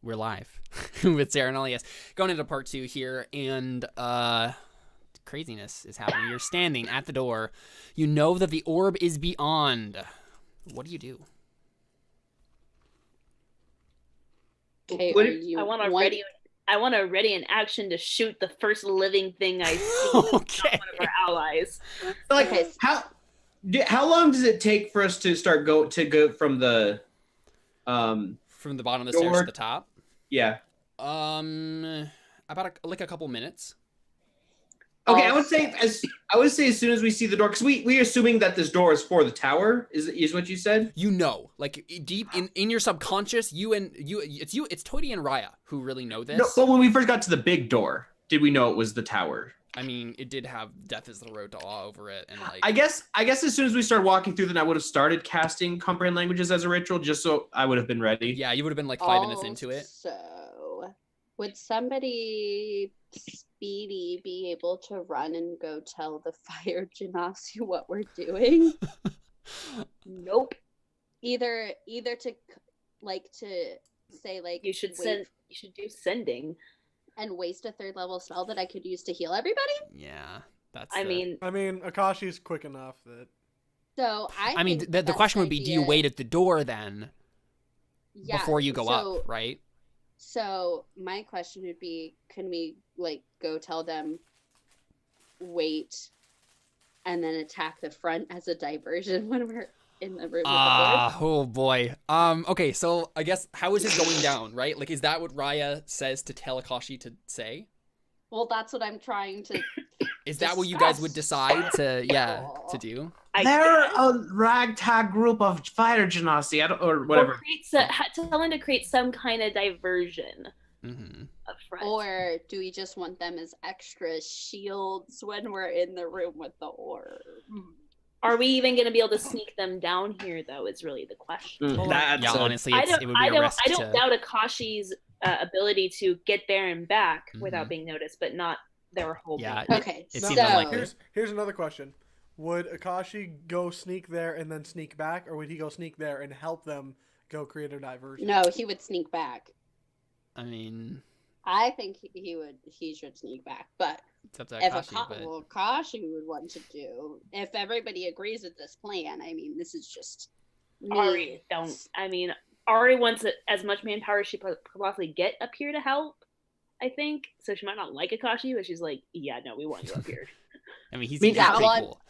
we're live with Terra Nullius. Going into part 2 here, and craziness is happening. You're standing at the door. You know that the orb is beyond. What do you do? Okay, I want to ready an action to shoot the first living thing I see. Okay. Not one of our allies. Like, okay. How long does it take for us to go from the bottom of the stairs to the top? Yeah. About like a couple minutes. Okay, I would say as soon as we see the door, because we're assuming that this door is for the tower. Is what you said? You know, like deep in your subconscious, it's Toady and Raya who really know this. No, but when we first got to the big door, did we know it was the tower? I mean, it did have Death is the Road to Awe over it, and like. I guess as soon as we started walking through, then I would have started casting comprehend languages as a ritual, just so I would have been ready. Yeah, you would have been like 5 minutes into it. So, would somebody speedy be able to run and go tell the fire genasi what we're doing? Nope. Either to say like you should do sending. And waste a 3rd level spell that I could use to heal everybody? Yeah, that's. I mean, Akashi's quick enough that. So I mean, the question would be, do you wait at the door then? Yeah, before you go up, right? So my question would be, can we like go tell them, wait, and then attack the front as a diversion when we're in the room? Oh boy. Okay, so I guess how is this going down, right? Like, is that what Raya says to tell Akashi to say? Well, that's what I'm trying to. Is that what you guys would decide to do? They're a ragtag group of fire genasi, or whatever. Tell them to create some kind of diversion. Up front. Or do we just want them as extra shields when we're in the room with the orb? Are we even going to be able to sneak them down here, though, is really the question. Honestly, it would be a risk. I don't doubt Akashi's ability to get there and back without being noticed, but not their whole Okay, it seems unlikely. Here's another question. Would Akashi go sneak there and then sneak back, or would he go sneak there and help them go create a diversion? No, he would sneak back. I mean... I think he should sneak back, but Akashi would want to do, if everybody agrees with this plan, I mean, this is just Ari Ari wants as much manpower as she could possibly get up here to help, I think. So she might not like Akashi, but she's like, yeah, no, we want you up here. I mean, he's pretty cool.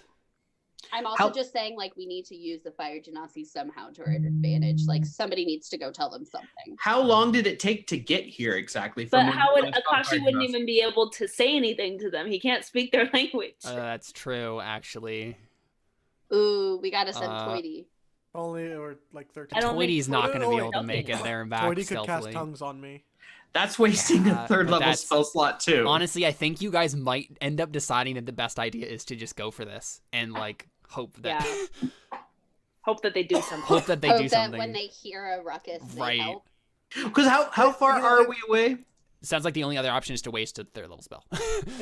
I'm also just saying, like, we need to use the fire genasi somehow to our advantage. Like, somebody needs to go tell them something. How long did it take to get here exactly? But how would Akashi wouldn't even be able to say anything to them? He can't speak their language. That's true, actually. Ooh, we gotta send Toity. Only or like 13. Toity's not going to be able to make it there and back Toity stealthily. could cast tongues on me. That's wasting a 3rd level spell slot too. Honestly, I think you guys might end up deciding that the best idea is to just go for this and like hope that hope that they do something. Hope that they do something. That when they hear a ruckus, right? They help. Because how far are we away? Sounds like the only other option is to waste a 3rd level spell.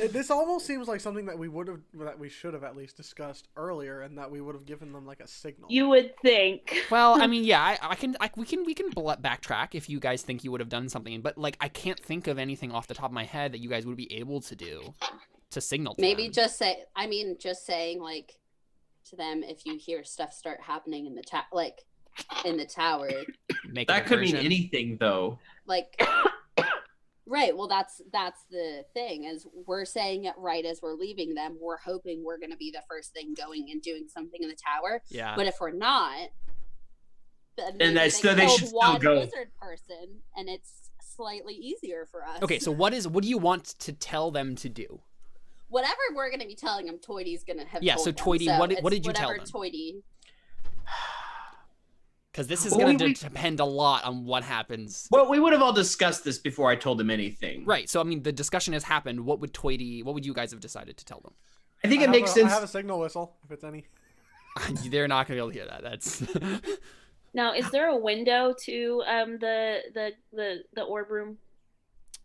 This almost seems like something that we should have at least discussed earlier, and that we would have given them like a signal. You would think. Well, I mean, yeah, we can backtrack if you guys think you would have done something, but like I can't think of anything off the top of my head that you guys would be able to do to signal to Maybe them. just saying like to them, if you hear stuff start happening in the tower. That could mean anything, though. Like. Right, well, that's the thing, is we're saying it right as we're leaving them. We're hoping we're going to be the first thing going and doing something in the tower. Yeah. But if we're not, then they should still go. Wizard person, and it's slightly easier for us. Okay, so what do you want to tell them to do? Whatever we're going to be telling them, Toity's going to have told so Toity, them. what did you tell them? Toity. Because this is going to depend a lot on what happens. Well, we would have all discussed this before I told them anything. Right. So, I mean, the discussion has happened. What would you guys have decided to tell them? I think it makes sense. I have a signal whistle, if it's any. They're not going to be able to hear that. That's. Now, is there a window to the orb room?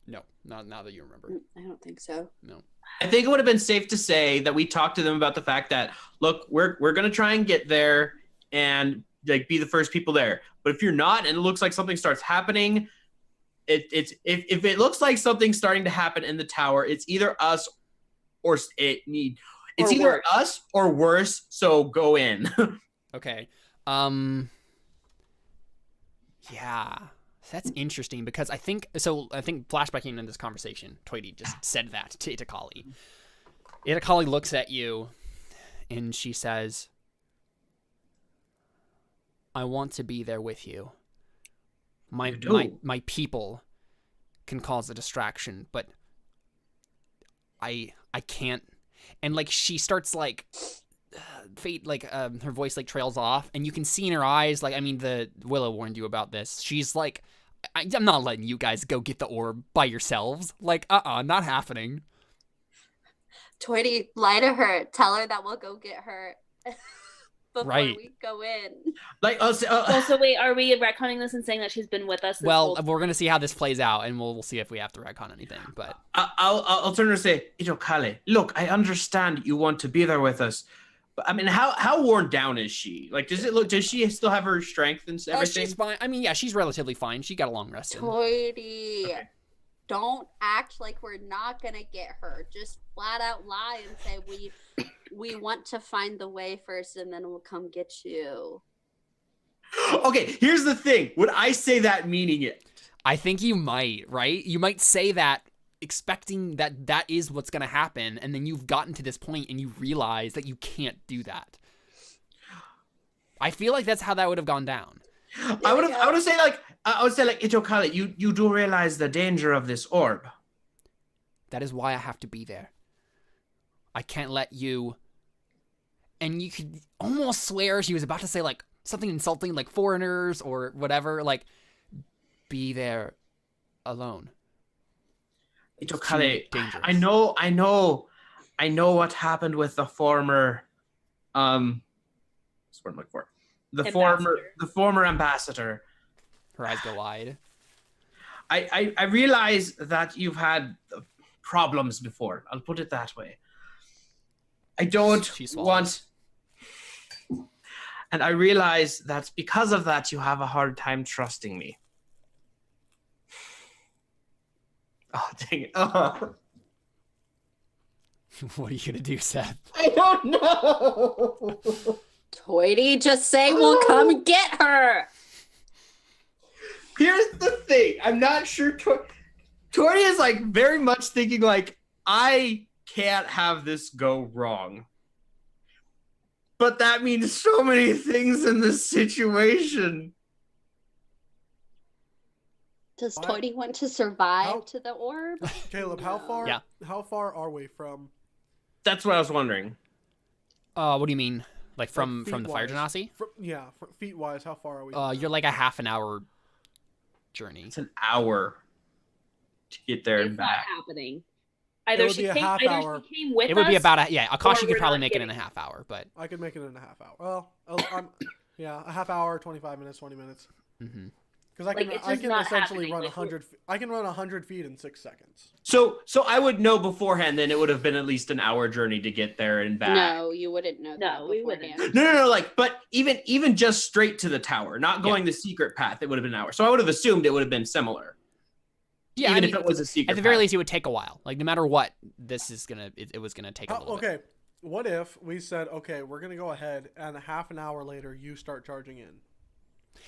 No, not now that you remember. I don't think so. No. I think it would have been safe to say that we talked to them about the fact that, look, we're going to try and get there and like be the first people there. But if you're not, and it looks like something starts happening, it's if it looks like something's starting to happen in the tower, it's either us or it's Or either worse. us or worse. So go in. Okay. Yeah. That's interesting because I think flashbacking into this conversation, Toity just said that to Itakali. Itakali looks at you and she says, I want to be there with you. My people can cause a distraction, but I can't. And like she starts like fate, like her voice like trails off, and you can see in her eyes, like, I mean, the Willow warned you about this. She's like, I'm not letting you guys go get the orb by yourselves. Like, not happening. Toity, lie to her. Tell her that we'll go get her before Right. we go in. Like Also, wait, are we retconning this and saying that she's been with us this Well, whole we're gonna see how this plays out, and we'll see if we have to retcon anything. But I'll turn to her and say, Itokale, look, I understand you want to be there with us, but I mean, how worn down is she? Like, does she still have her strength and everything? she's fine. I mean, yeah, she's relatively fine. She got a long rest in. Toity, Okay. don't act like we're not gonna get her. Just flat out lie and say we want to find the way first, and then we'll come get you. Okay, here's the thing. Would I say that meaning it? I think you might, right? You might say that expecting that is what's going to happen, and then you've gotten to this point and you realize that you can't do that. I feel like that's how that would have gone down. I would say like Itokale, you do realize the danger of this orb. That is why I have to be there. I can't let you... And you could almost swear she was about to say like something insulting, like foreigners or whatever, like, be there alone. Itokale, Dangerous. I know what happened with the former what's the word I'm looking for? The former ambassador. Her eyes go wide. I realize that you've had problems before. I'll put it that way. I don't She swallows. want... And I realize that because of that, you have a hard time trusting me. Oh, dang it. Oh. What are you gonna do, Seth? I don't know. Toity, just say we'll come get her. Here's the thing. I'm not sure. Tori is like very much thinking like, I can't have this go wrong. But that means so many things in this situation. Does What? Toity want to survive How- to the orb? Caleb, how No. far? Yeah. How far are we from? That's what I was wondering. What do you mean? Like from the fire feet-wise? genasi? Feet wise, how far are we? You're like a half an hour journey. It's an hour to get there It's and not back. happening. It Either would she be a came, half either hour. she came with It would be us, about Akashi or could we're probably not make it in getting a half hour, but I could make it in a half hour. Well, yeah, a half hour, 25 minutes, 20 minutes. mhm. Because I Like, can, it's I just can not essentially happening, run like, 100. I can run 100 feet in 6 seconds. So I would know beforehand. Then it would have been at least an hour journey to get there and back. No, you wouldn't know that No, we wouldn't. beforehand. No, like, but even just straight to the tower, not going the secret path, it would have been an hour. So I would have assumed it would have been similar. Yeah, Even I mean, if it was a secret at the very path. least, it would take a while. Like no matter what, this is gonna it was gonna take a little bit. Okay, what if we said, okay, we're gonna go ahead, and a half an hour later, you start charging in?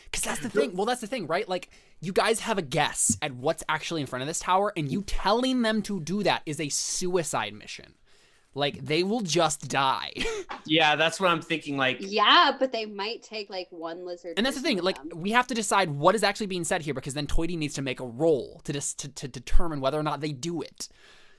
Because that's the thing. Well, that's the thing, right? Like, you guys have a guess at what's actually in front of this tower, and you telling them to do that is a suicide mission. Like, they will just die. Yeah, that's what I'm thinking. Like, Yeah, but they might take like one lizard. And that's the person thing. with Like, them. we have to decide what is actually being said here, because then Toity needs to make a roll to to determine whether or not they do it.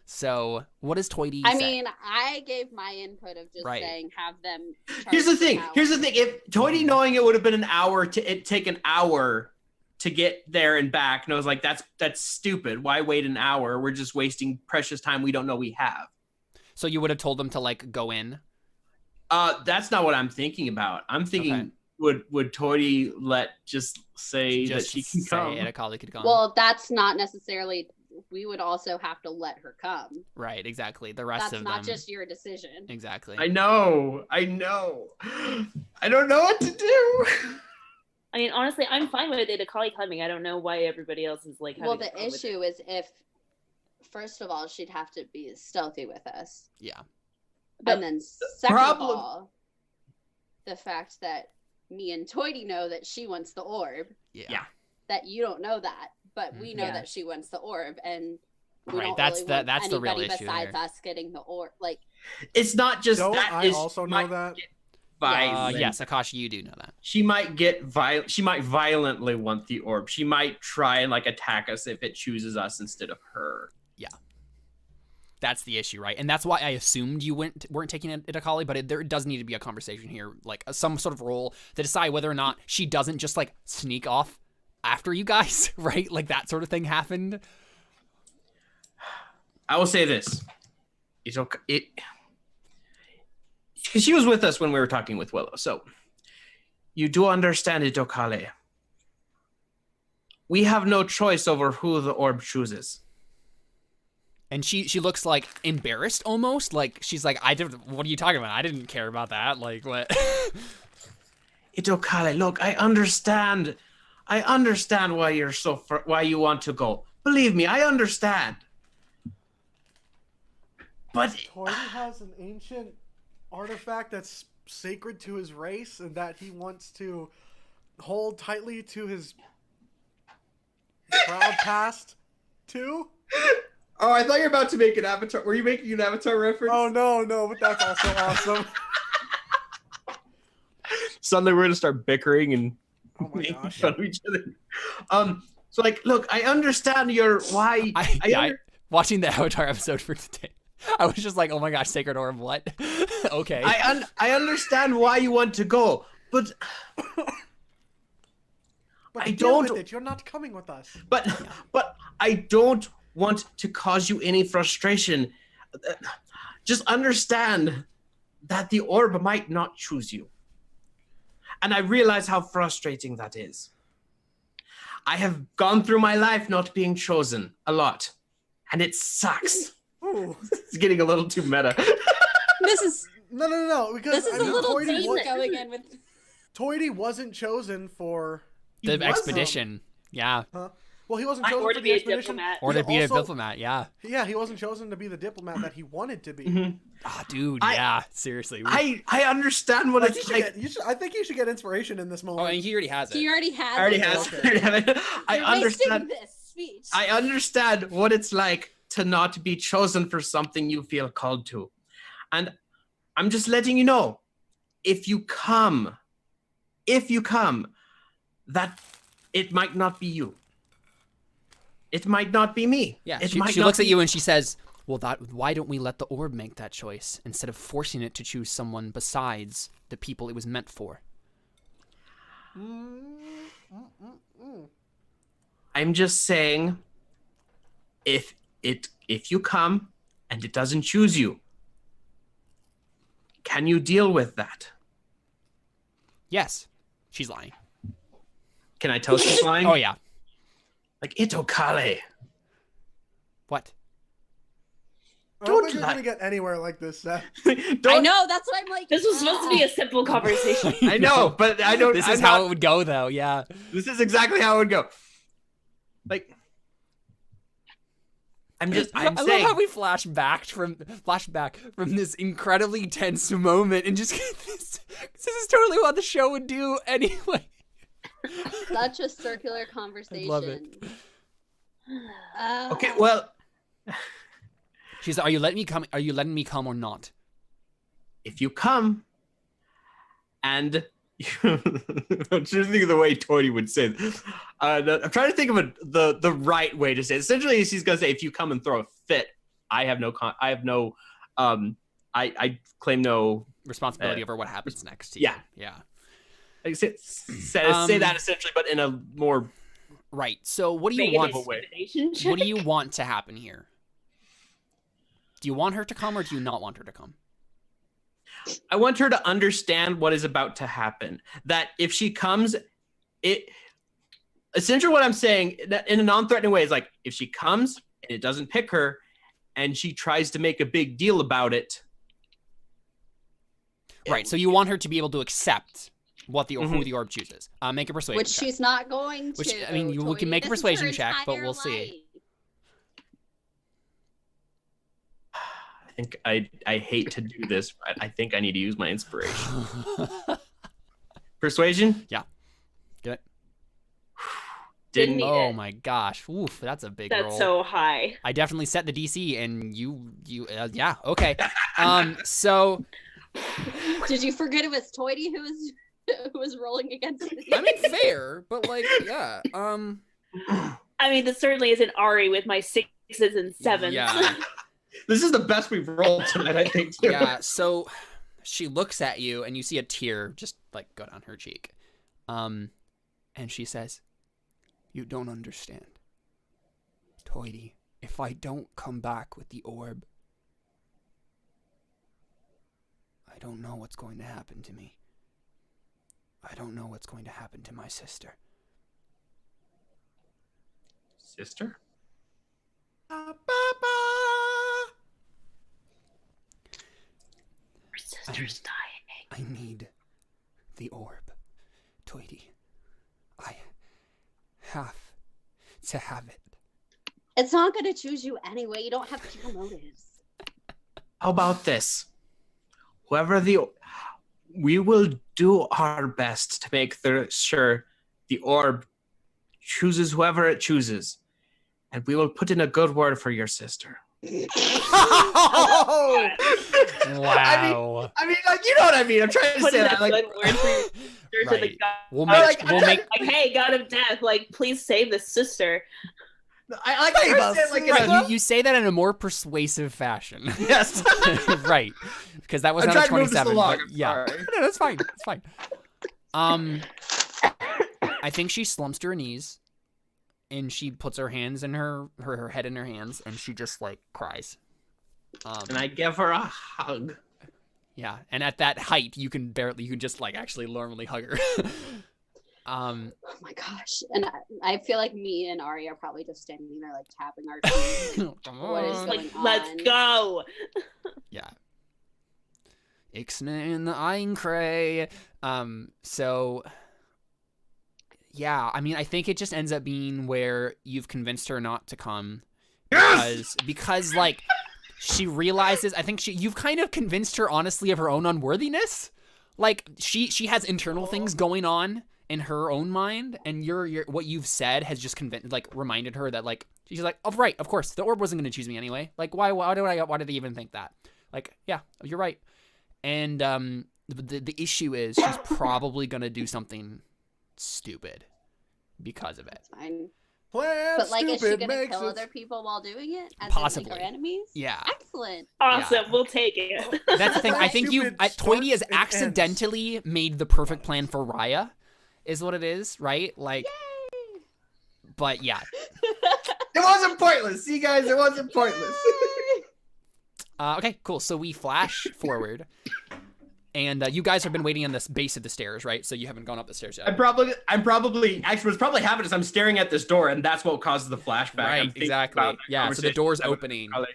So, what does Toity I say? mean, I gave my input of just Right. saying have them. here's the charge thing. tower. Here's the thing. If Toity knowing it would have been an hour it take an hour to get there and back, and I was like, that's stupid. Why wait an hour? We're just wasting precious time we don't know we have. So you would have told them to like go in. That's not what I'm thinking about. I'm thinking, would Toity just say that she can come? And a colleague could come. Well, that's not necessarily. We would also have to let her come. Right, exactly. The rest That's of not them. just your decision. Exactly. I know. I don't know what to do. I mean, honestly, I'm fine with it. A colleague coming. I don't know why everybody else is like. Well, having a the problem with issue is if, first of all, she'd have to be stealthy with us. Yeah. And then second problem- of all, the fact that me and Toity know that she wants the orb, Yeah. that you don't know that, but we know Yeah. that she wants the orb, and we Right, don't that's really the- want that's the real anybody issue besides here. us getting the orb. Like, It's not just Don't that. I is also might know that? get violent. Yes, Akashi, you do know that. She might get violent. She might violently want the orb. She might try and like attack us if it chooses us instead of her. That's the issue, right? And that's why I assumed you weren't taking it at Akali, but there does need to be a conversation here, like some sort of role to decide whether or not she doesn't just like sneak off after you guys, right? Like that sort of thing happened. I will say this: it's okay. Because she was with us when we were talking with Willow, so you do understand it, Okale. We have no choice over who the orb chooses. And she looks like embarrassed almost, like she's like, what are you talking about? I didn't care about that. Like what? Itokale, look, I understand why you're why you want to go. Believe me, I understand. But Toity has an ancient artifact that's sacred to his race and that he wants to hold tightly to his proud past too. oh, I thought you were about to make an Avatar. Were you making an Avatar reference? Oh no, but that's also awesome. Suddenly we're gonna start bickering and Oh my making gosh. fun of each other. So like, look, I understand your why. Watching the Avatar episode for today, I was just like, oh my gosh, Sacred Orb, what? Okay. I understand why you want to go, but But I deal don't- with it. You're not coming with us. but I don't want to cause you any frustration. Just understand that the orb might not choose you. And I realize how frustrating that is. I have gone through my life not being chosen a lot, and it sucks. Ooh. It's getting a little too meta. this is No. Because this is a little Toity deep going in with. Toity wasn't chosen for. the He was, expedition. Yeah. Huh? Well, he wasn't Or chosen to for be the a expedition. diplomat. Or He to be a also- diplomat, yeah. Yeah, he wasn't chosen to be the diplomat that he wanted to be. Mhm. Ah, dude, I- yeah. Seriously. I understand what Like, it's like. I think you should get inspiration in this Oh, moment. and he already has it. He already has. I already it. has. Okay. I You're understand. wasting this speech. I understand what it's like to not be chosen for something you feel called to. And I'm just letting you know, if you come, that it might not be you. It might not be me. Yeah, It she might looks not at you be- and she says, well, why don't we let the orb make that choice instead of forcing it to choose someone besides the people it was meant for? I'm just saying, if you come and it doesn't choose you, can you deal with that? Yes. She's lying. Can I tell she's lying? Oh, yeah. Like, Itokale. What? I don't Don't think you're lie. gonna get anywhere like this, Seth. I know. That's why I'm like. This was supposed to be a simple conversation. I know, but I don't. This I'm is how not- it would go, though, yeah. This is exactly how it would go. Like, I'm I love saying. how we flash back from this incredibly tense moment and just this is totally what the show would do anyway. Such a circular conversation. love it. Okay, well, She's like, are you letting me come or not? if you come, and I'm just thinking of the way Toity would say this. I'm trying to think of the right way to say it. Essentially, she's gonna say, if you come and throw a fit, I claim no. Responsibility over what happens next to you. yeah. Yeah. Like, say that essentially, but in a more. Right. So what do you Make an want? intimidation What do check. you want to happen here? Do you want her to come or do you not want her to come? I want her to understand what is about to happen. That if she comes, essentially what I'm saying that in a non-threatening way is like, if she comes and it doesn't pick her and she tries to make a big deal about it. Right. So you want her to be able to accept what the who the orb chooses. Make a persuasion Which check. she's not going to. Which, I mean, we can make a This is persuasion her check, but entire we'll see. I think I hate to do this, but I think I need to use my inspiration. Persuasion? Yeah. Good. Didn't Need Oh it. my gosh. Oof, that's a big That's roll. so high. I definitely set the DC, and you yeah, okay. So Did you forget it was Toity who was rolling against it? I mean, fair, but like, yeah. I mean, this certainly isn't Ari with my 6s and 7s. Yeah. This is the best we've rolled tonight, I think. Too. Yeah. So she looks at you, and you see a tear just like go down her cheek, and she says, "You don't understand, Toity. If I don't come back with the orb, I don't know what's going to happen to me. I don't know what's going to happen to my sister." Sister? Her sister's dying. I need the orb, Toity. I have to have it. It's not going to choose you anyway. You don't have pure motives. How about this? We will do our best to make sure the orb chooses whoever it chooses, and we will put in a good word for your sister. Oh! Wow. I mean, like, you know what I mean. I'm trying to Put say in that, a like, good word for your sister to the Right. god. We'll like, Like, hey, god of death, like, please save this sister. I like how you say it, like, in Right, a, you say that in a more persuasive fashion. yes. Right. Because that was I'm not a trying to move this 27. along, But I'm yeah. sorry. No, that's fine. It's fine. I think she slumps to her knees, and she puts her hands in her head in her hands, and she just like cries. And I give her a hug. Yeah, and at that height, you can just like actually normally hug her. Oh my gosh. And I feel like me and Ari are probably just standing there like tapping our feet. Come What is on. going Like, on? let's go. Yeah. Ixnay the Eincray. So yeah, I mean, I think it just ends up being where you've convinced her not to come. Because like she realizes, I think you've kind of convinced her honestly of her own unworthiness. Like she has internal things going on in her own mind, and your what you've said has just reminded her that like she's like, oh right, of course the orb wasn't going to choose me anyway. Like why did I even think that? Like yeah, you're right. And the issue is she's probably going to do something stupid because of it. It's fine. Plan But like, is she stupid gonna makes kill it. other people while doing it? As Possibly. In, like, her enemies? Yeah. Excellent. Awesome, we'll take it. That's the thing. I think Stupid Toity has starts and accidentally made the perfect plan for Raya, is what it is, right? Like, but yeah. It wasn't pointless. See, guys, it wasn't pointless. Okay, cool. So we flash forward, and you guys have been waiting on this base of the stairs, right? So you haven't gone up the stairs yet. I'm probably actually what's probably happened is I'm staring at this door, and that's what causes the flashback. I'm Right, thinking exactly. about the Yeah, so the conversation door's that was opening. probably-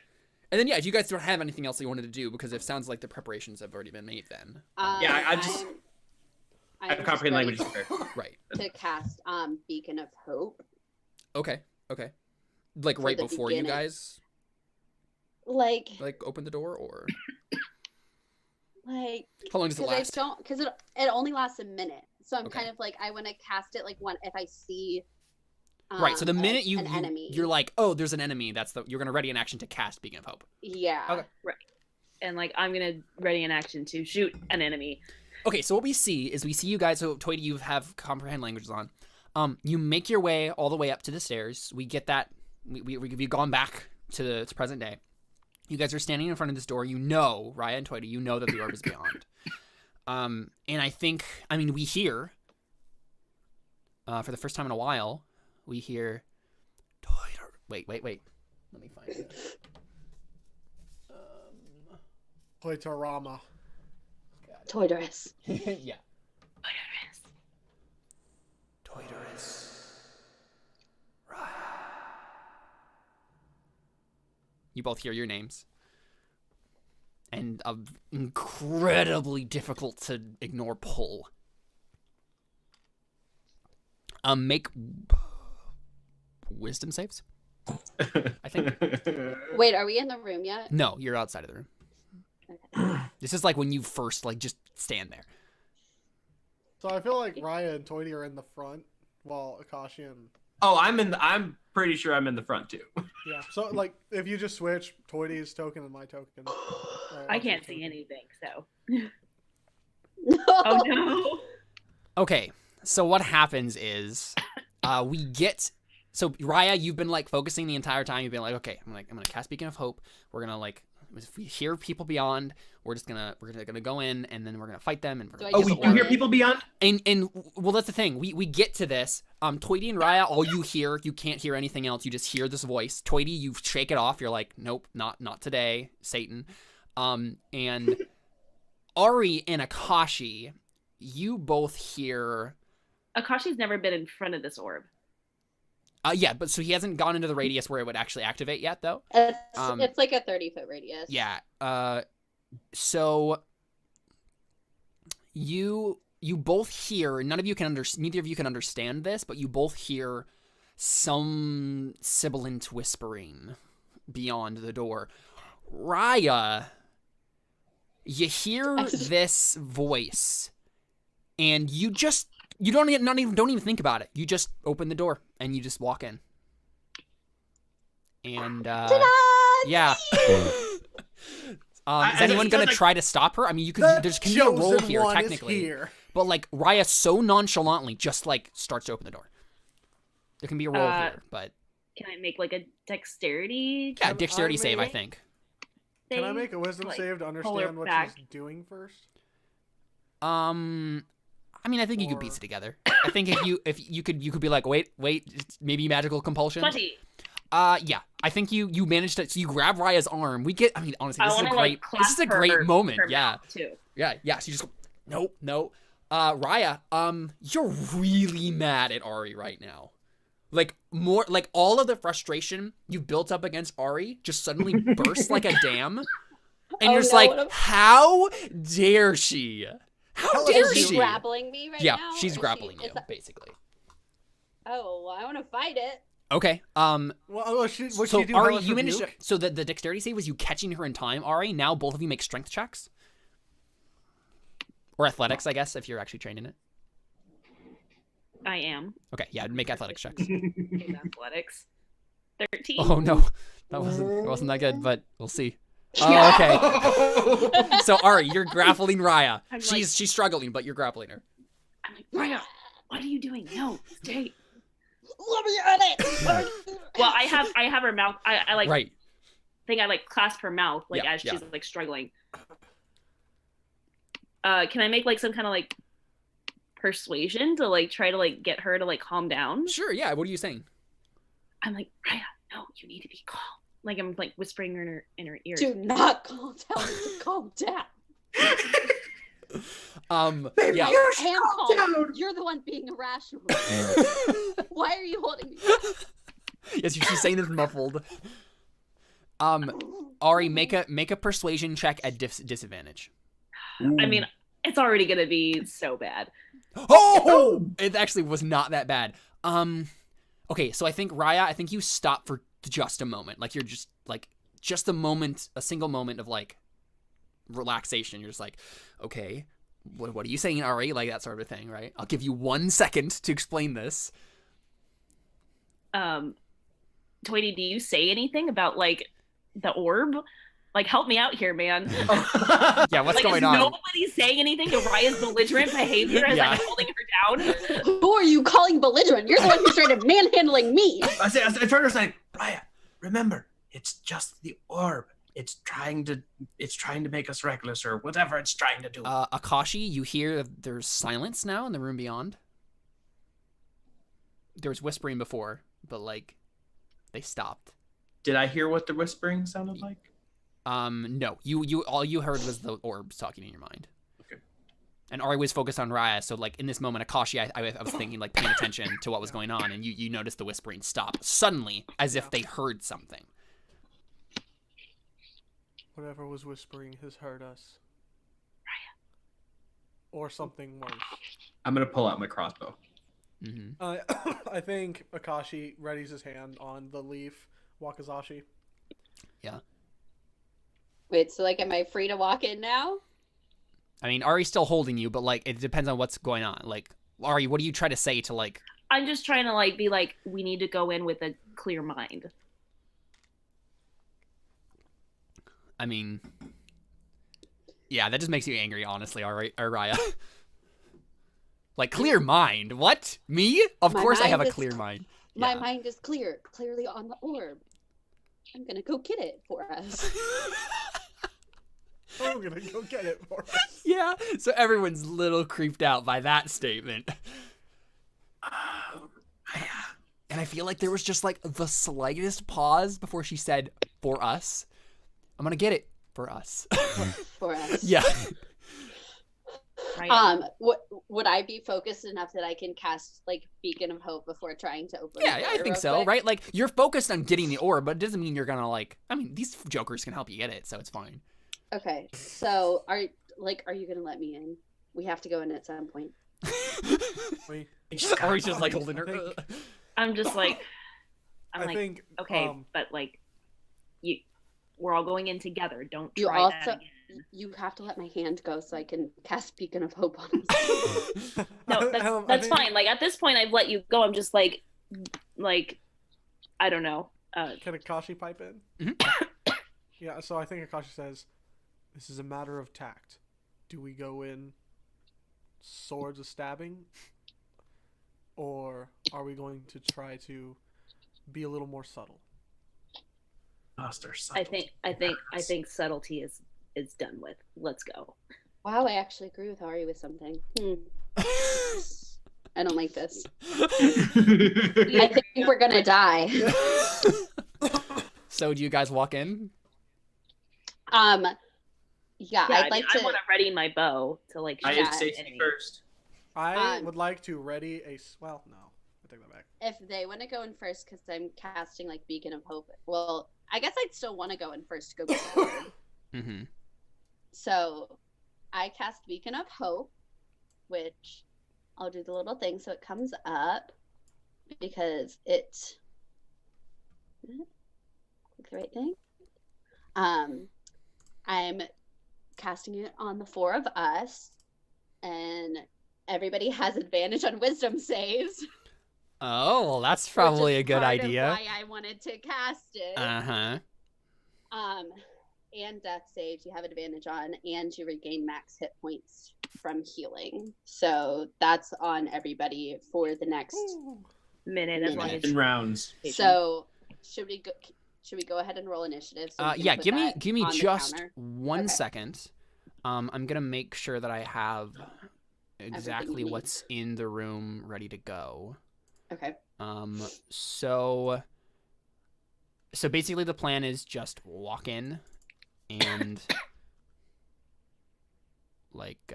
And then yeah, if you guys don't have anything else you wanted to do, because it sounds like the preparations have already been made then. Yeah, I just- I'm I have comprehend ready language is fair. Right. to cast Beacon of Hope. Okay. Like For right the before you beginning. guys Like open the door, or how long does it because last? because it only lasts a minute. So I'm Okay. kind of like I want to cast it like if I see Right. So the minute an enemy. you're like, oh, there's an enemy. You're gonna ready an action to cast Beacon of Hope. Yeah. Okay. And like, I'm gonna ready an action to shoot an enemy. Okay, so what we see is you guys. So Toity, you have comprehend languages on. You make your way all the way up to the stairs. We get that. We've gone back to the present day. You guys are standing in front of this door. You know, Raya and Toity, you know that the orb is beyond. And we hear for the first time in a while, we hear Toity. Wait. Let me find it. Toytorama. Toydorus. Yeah. Toydorus. Raya. You both hear your names. And an incredibly difficult to ignore pull Make wisdom saves. I think. Wait, are we in the room yet? No, you're outside of the room. Okay. This is like when you first like just stand there. So I feel like Raya and Toity are in the front, while Akashi and Oh, I'm pretty sure I'm in the front too. yeah. So like, if you just switch Toity's token and my token, I can't see anything, so. No. Oh no. Okay, so what happens is, we get. So Raya, you've been like focusing the entire time. You've been like, okay, I'm gonna cast Beacon of Hope. We're gonna like, if we hear people beyond, we're gonna go in, and then we're gonna fight them. And we're gonna Do I Oh, just we run do hear in? people beyond? and well, that's the thing. We get to this. Toity and Raya, all you hear, you can't hear anything else. You just hear this voice. Toity, you shake it off. You're like, nope, not today, Satan. And Ari and Akashi, you both hear. Akashi's never been in front of this orb. Yeah, but so he hasn't gone into the radius where it would actually activate yet, though. It's like a 30-foot radius. Yeah. So you both hear. Neither of you can understand this, but you both hear some sibilant whispering beyond the door. Raya, you hear this voice, and you don't even think about it. You just open the door and you just walk in. And Ta-da! yeah. Is anyone gonna try to stop her? I mean, you can. There's can be a roll chosen here one is technically, here. but like Raya so nonchalantly just like starts to open the door. There can be a roll here, but Can I make like a dexterity? yeah, Can dexterity I save, I make- think. Can I save? make a wisdom Like, save to pull her understand what back. she's doing first? I mean, I think you could piece it together. I think if you could be like, wait, maybe magical compulsion. 20. Yeah, I think you managed to. So you grab Raya's arm. We get. I mean, honestly, I this is a wanna, great. like, This is a clasp great her- moment. her Yeah. mouth, too. Yeah. So you just go, no. Raya, you're really mad at Ari right now. Like more, like all of the frustration you built up against Ari just suddenly bursts like a dam, and Oh, you're just no, like, what a- how dare she? How dare Is she she? grappling me right Yeah, now? she's Or is grappling she- you, basically. Oh, well, I want to fight it. Okay. Well, was she So do Ari, Hellish you managed to. Rebuke? So the dexterity save was you catching her in time. Ari, now both of you make strength checks, or athletics, I guess, if you're actually trained in it. I am. Okay, yeah, make athletics checks. In athletics. 13. Oh no, that wasn't that good, but we'll see. Oh, okay. So Ari, you're grappling Raya. I'm She's struggling, but you're grappling her. I'm like, Raya, what are you doing? No, stay. Let me at it. Well, I have her mouth. I like Right. think I like clasp her mouth like Yeah, as she's yeah. like struggling. Can I make like some kind of like persuasion to like try to like get her to like calm down? Sure. Yeah. What are you saying? I'm like, Raya, no, you need to be calm. Like I'm like whispering in her ear. Do not calm down. Calm down. Yeah. I am calm. You're the one being irrational. Why are you holding me back? Yes, she's saying this muffled. Ari, make a persuasion check at disadvantage. I mean, it's already gonna be so bad. Oh! It actually was not that bad. Okay, so I think Raya, you stop for just a moment. Like you're just a moment, a single moment of like relaxation. You're just like, okay, what are you saying, Ari? Like that sort of thing, right? I'll give you 1 second to explain this. Toity, do you say anything about like the orb? Like, help me out here, man. Yeah, what's like, going is on? nobody saying anything to Raya's belligerent behavior as Yeah. I'm holding her down? Who are you calling belligerent? You're the one who started manhandling me. I turned to say, Raya, remember, it's just the orb. It's trying to make us reckless or whatever it's trying to do. Akashi, you hear there's silence now in the room beyond. There was whispering before, but like they stopped. Did I hear what the whispering sounded like? No. You all you heard was the orbs talking in your mind. Okay. And Ari was focused on Raya, so like in this moment, Akashi, I was thinking like paying attention to what was going on, and you noticed the whispering stop suddenly, as if they heard something. Whatever was whispering has heard us. Or something worse. I'm gonna pull out my crossbow. Mm-hmm. I think Akashi readies his hand on the leaf Wakazashi. Yeah. Wait, so like, am I free to walk in now? I mean, Ari's still holding you, but like, it depends on what's going on. Like, Ari, what do you try to say to like? I'm just trying to like be like, we need to go in with a clear mind. I mean, yeah, that just makes you angry, honestly, Araya. Like, clear mind? What? Me? Of My course I have a mind is- clear mind. My Yeah. mind is clearly on the orb. I'm gonna go get it for us. I'm gonna go get it for us. Yeah, so everyone's a little creeped out by that statement. And I feel like there was just like the slightest pause before she said, for us. I'm gonna get it for us. For us. Yeah. Right. Would I be focused enough that I can cast like Beacon of Hope before trying to open? Yeah, the I door think real so, quick? right? Like, you're focused on getting the orb, but it doesn't mean you're gonna like, I mean, these jokers can help you get it, so it's fine. Okay, so are you gonna let me in? We have to go in at some point. We- Or he's just like holding her. I think- I'm just like, I think okay, but like, we're all going in together. Don't You try that also again. you have to let my hand go so I can cast Beacon of Hope on us. No, I that's think- fine. Like at this point, I've let you go. I'm just like, I don't know. Can Akashi pipe in? Mhm. Yeah, so I think Akashi says, this is a matter of tact. Do we go in swords of stabbing? Or are we going to try to be a little more subtle? I think subtlety is done with. Let's go. Wow, I actually agree with Ari with something. I don't like this. I think we're gonna die. So do you guys walk in? Yeah, Yeah, I'd like I to. want to ready my bow to like I shoot Yeah. say enemies. first. I Um, would like to ready a... Well, no. I take that back. If they want to go in first, because I'm casting like Beacon of Hope. Well, I guess I'd still want to go in first to go get the orb. Mm-hmm. So I cast Beacon of Hope, which I'll do the little thing so it comes up because it. Click the right thing. I'm casting it on the four of us, and everybody has advantage on wisdom saves. Oh, well, that's which probably is a good part of idea. why I wanted to cast it. Uh-huh. And death saves you have advantage on, and you regain max hit points from healing. So that's on everybody for the next. Minute as long as In rounds. So should we go ahead and roll initiative? So we can Yeah, put give me that on the just counter? 1 Okay. second. I'm gonna make sure that I have exactly need. what's in the room ready to go. Okay. So basically the plan is just walk in and like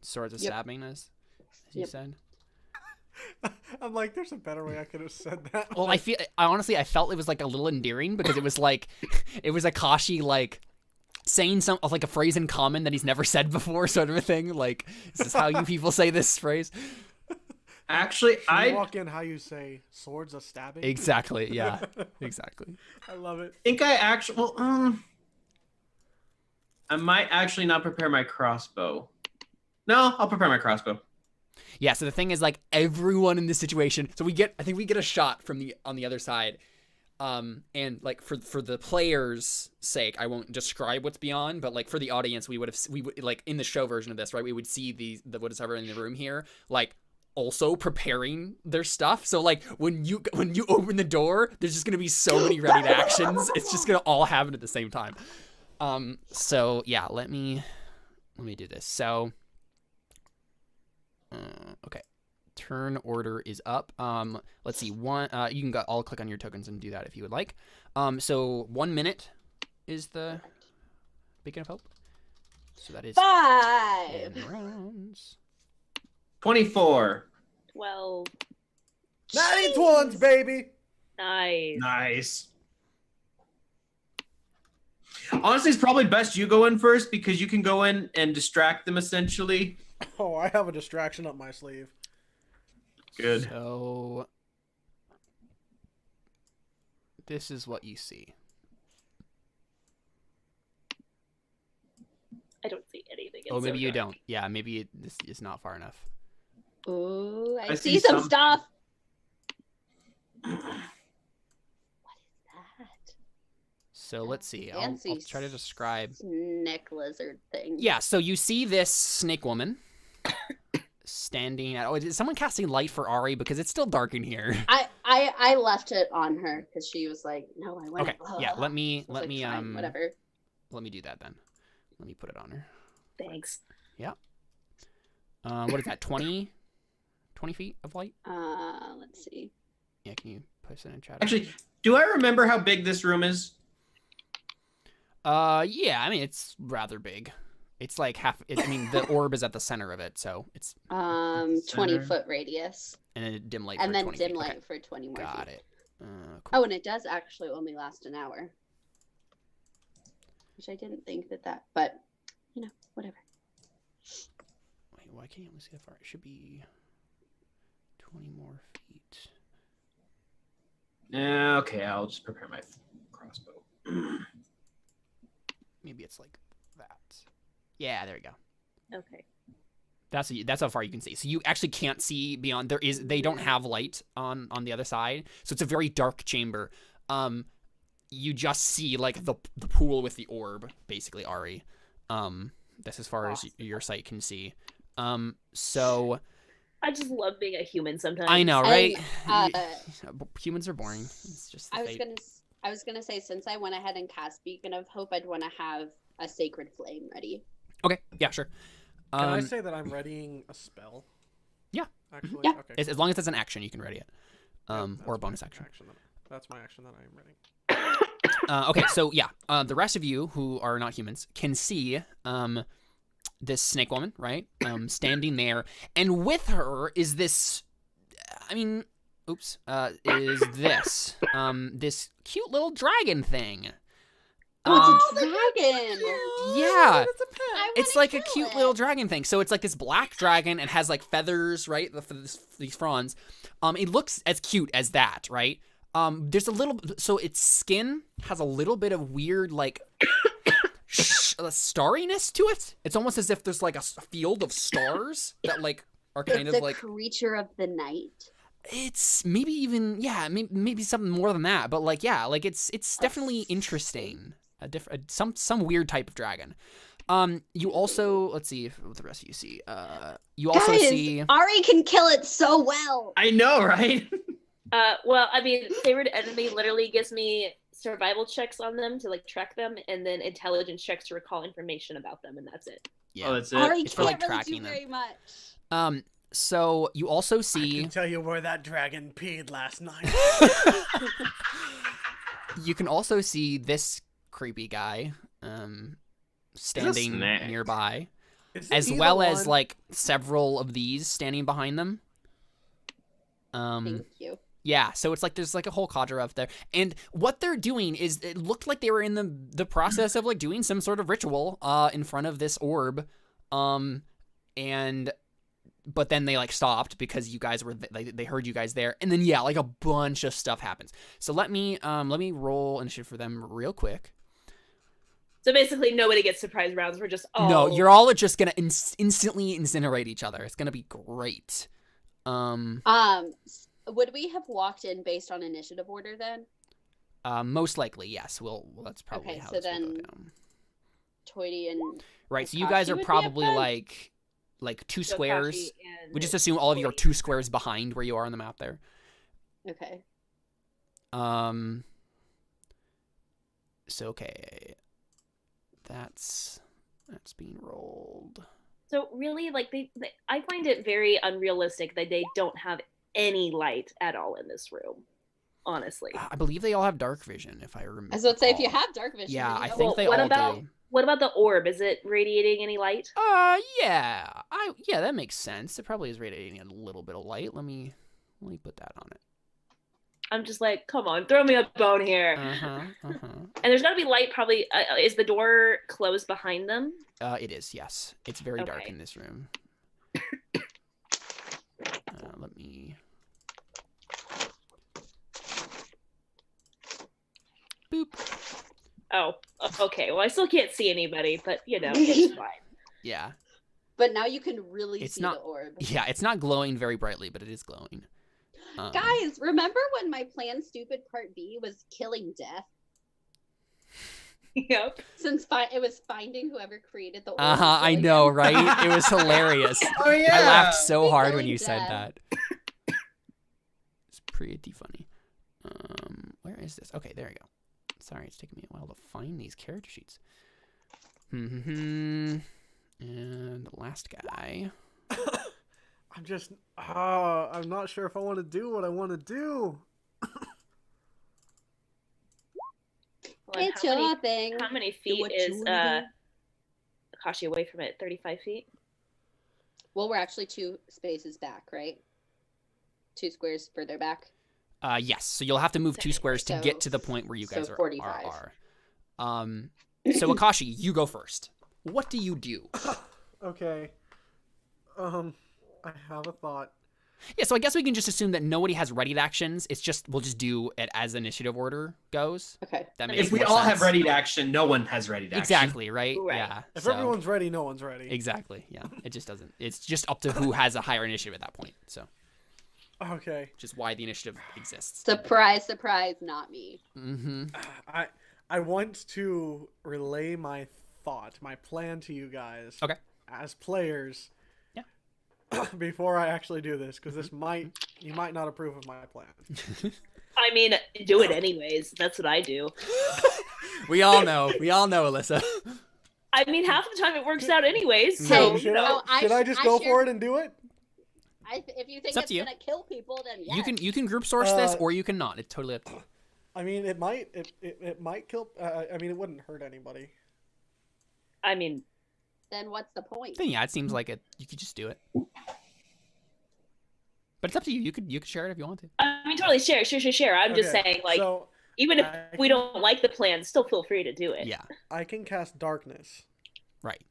swords of Yep. stabbing as you Yep. said. I'm like, there's a better way I could have said that. Well, I felt it was like a little endearing because it was like it was Akashi like saying like a phrase in common that he's never said before, sort of a thing. Like, is this how you people say this phrase? Actually, Should we I walk in how you say swords of stabbing? Exactly. Yeah. Exactly. I love it. think I actually. Well, I might actually not prepare my crossbow. No, I'll prepare my crossbow. Yeah. So the thing is, like, everyone in this situation. So I think we get a shot from on the other side. And like for the players' sake, I won't describe what's beyond, but like for the audience, we would like in the show version of this, right? We would see the whatever in the room here, like also preparing their stuff. So like when you open the door, there's just gonna be so many ready to actions. It's just gonna all happen at the same time. So yeah, let me do this. So, okay. Turn order is up. Let's see. You can all click on your tokens and do that if you would like. So 1 minute is the Beacon of Hope. So that is 5. 10 rounds. 24. 12. 91s, baby. Nice. Nice. Honestly, it's probably best you go in first because you can go in and distract them essentially. Oh, I have a distraction up my sleeve. Good. So this is what you see. I don't see anything. Oh, It's maybe so you dark. don't. Yeah, maybe this is not far enough. Ooh, I I see see some some- stuff. What is that? So let's see. I'll Fancy try to describe. Snake lizard thing. Yeah, so you see this snake woman standing at. Oh, is someone casting light for Ari because it's still dark in here? I left it on her because she was like, "No, I want Okay. it." Yeah. Let me I was like, "Fine, whatever." let me do that then. Let me put it on her. Thanks. What is that? 20 feet of light? Let's see. Yeah. Can you push it in chat? Actually, do I remember how big this room is? Yeah. I mean, it's rather big. It's like half. I mean, the orb is at the center of it, so it's 20-foot radius, and then dim light. and for then 20 dim feet. light Okay. for 20 more Got feet. it. Cool. Oh, and it does actually only last an hour, which I didn't think that. But whatever. Wait, why can't you only see that far? It should be 20 more feet. Okay, I'll just prepare my crossbow. Maybe it's like that. Yeah, there we go. Okay. That's how far you can see. So you actually can't see beyond. They don't have light on the other side, so it's a very dark chamber. You just see like the pool with the orb, basically, Ari. That's as far as your sight can see. So I just love being a human sometimes. I know, right? And, Humans are boring. It's just the I was fate. gonna say, since I went ahead and cast Beacon of Hope, I'd want to have a Sacred Flame ready. Okay, yeah, sure. Can I say that I'm readying a spell? Yeah. Actually, Yeah. okay. As long as it's an action, you can ready it, Yeah, or a that's bonus my action. That's my action that I am ready. Okay, so yeah, the rest of you who are not humans can see this snake woman, right? Standing there, and with her is this. I mean, oops, is this this cute little dragon thing? Oh, it's a dragon! Yeah, It's a pet. I it's wanna like a kill cute it. little dragon thing. So it's like this black dragon. It has like feathers, right? These fronds. It looks as cute as that, right? There's a little. So its skin has a little bit of weird like starriness to it. It's almost as if there's like a field of stars that like are kind It's of a like. creature of the night. It's maybe even maybe something more than that, but like yeah, like it's definitely sick. interesting. Some weird type of dragon. You also let's see what the rest of you see. You also Guys, see. Ari can kill it so well. I know, right? Well, I mean, favorite enemy literally gives me survival checks on them to like track them, and then intelligence checks to recall information about them, and that's it. Yeah. Oh, that's it. Ari It's for, can't like, really tracking do them. very much. So you also I see. can tell you where that dragon peed last night. You can also see this creepy guy, standing snake. nearby, Is as he the well as one- like several of these standing behind them. Thank you. Yeah, so it's like there's like a whole cadre up there, and what they're doing is it looked like they were in the process of like doing some sort of ritual in front of this orb, but then they like stopped because you guys were they heard you guys there, and then yeah, like a bunch of stuff happens. So let me roll initiative for them real quick. So basically, nobody gets surprise rounds. We're just all. No, you're all just gonna instantly incinerate each other. It's gonna be great. Would we have walked in based on initiative order then? Most likely yes. That's probably Okay, how so this will go then- down. Toity and Right, so you guys Akashi are would be up probably then? like two So squares. Kashi and We just assume all of you are 2 squares behind where you are on the map there. okay. So okay, that's being rolled. So really, like I find it very unrealistic that they don't have any light at all in this room. Honestly. I believe they all have dark vision, if I remember. I was about to say, if you have dark vision, Yeah, then I you think know. they what all about do. what about the orb? Is it radiating any light? Yeah, that makes sense. It probably is radiating a little bit of light. Let me put that on it. I'm just like, come on, throw me a bone here. And there's got to be light. Probably is the door closed behind them? It is, yes. It's very dark Okay. in this room. Let me Bloop. Oh, okay. Well, I still can't see anybody, but it's fine. Yeah. But now you can really It's see not- the orb. Yeah, it's not glowing very brightly, but it is glowing. Guys, remember when my plan stupid part B was killing death? Yep. Since it was finding whoever created the orb. I know, right? It was hilarious. Oh yeah. I laughed so hard when Killing you said death. that. It's pretty funny. Where is this? Okay, there we go. Sorry, it's taking me a while to find these character sheets. And the last guy. I'm not sure if I want to do what I want to do. Well, It's your thing. how many Do feet what is you wanna Akashi away from it? 35 feet? Well, we're actually 2 spaces back, right? 2 squares further back. Yes, so you'll have to move 2 squares to So- get to the point where you guys so are. 45. So Akashi, you go first. What do you do? Okay. I have a thought. Yeah, so I guess we can just assume that nobody has readied actions. It's just we'll just do it as initiative order goes. Okay. That makes If we more all sense. have ready to action, no one has ready to action. Exactly, right? Right. Yeah. If so- everyone's ready, no one's ready. Exactly. Yeah. It just doesn't. It's just up to who has a higher initiative at that point. So, Okay. which is why the initiative exists. Surprise, surprise, not me. Mm-hmm. I want to relay my thought, my plan to you guys. Okay. As players. Yeah. Before I actually do this, because you might not approve of my plan. I mean, do it anyways. That's what I do. We all know. We all know, Alyssa. I mean, half the time it works out anyways. Hey, So, should I just go for it and do it? If you think It's up it's to you. gonna kill people, then yes. You can group source this or you can not. It's totally up to you. I mean, it might kill. I mean, it wouldn't hurt anybody. I mean, Then what's the point? Then yeah, it seems like you could just do it. But it's up to you. You could share it if you want to. I mean, totally share. I'm just Okay, saying, like, so even if I we don't like the plan, still feel free to do it. Yeah. I can cast darkness, Right.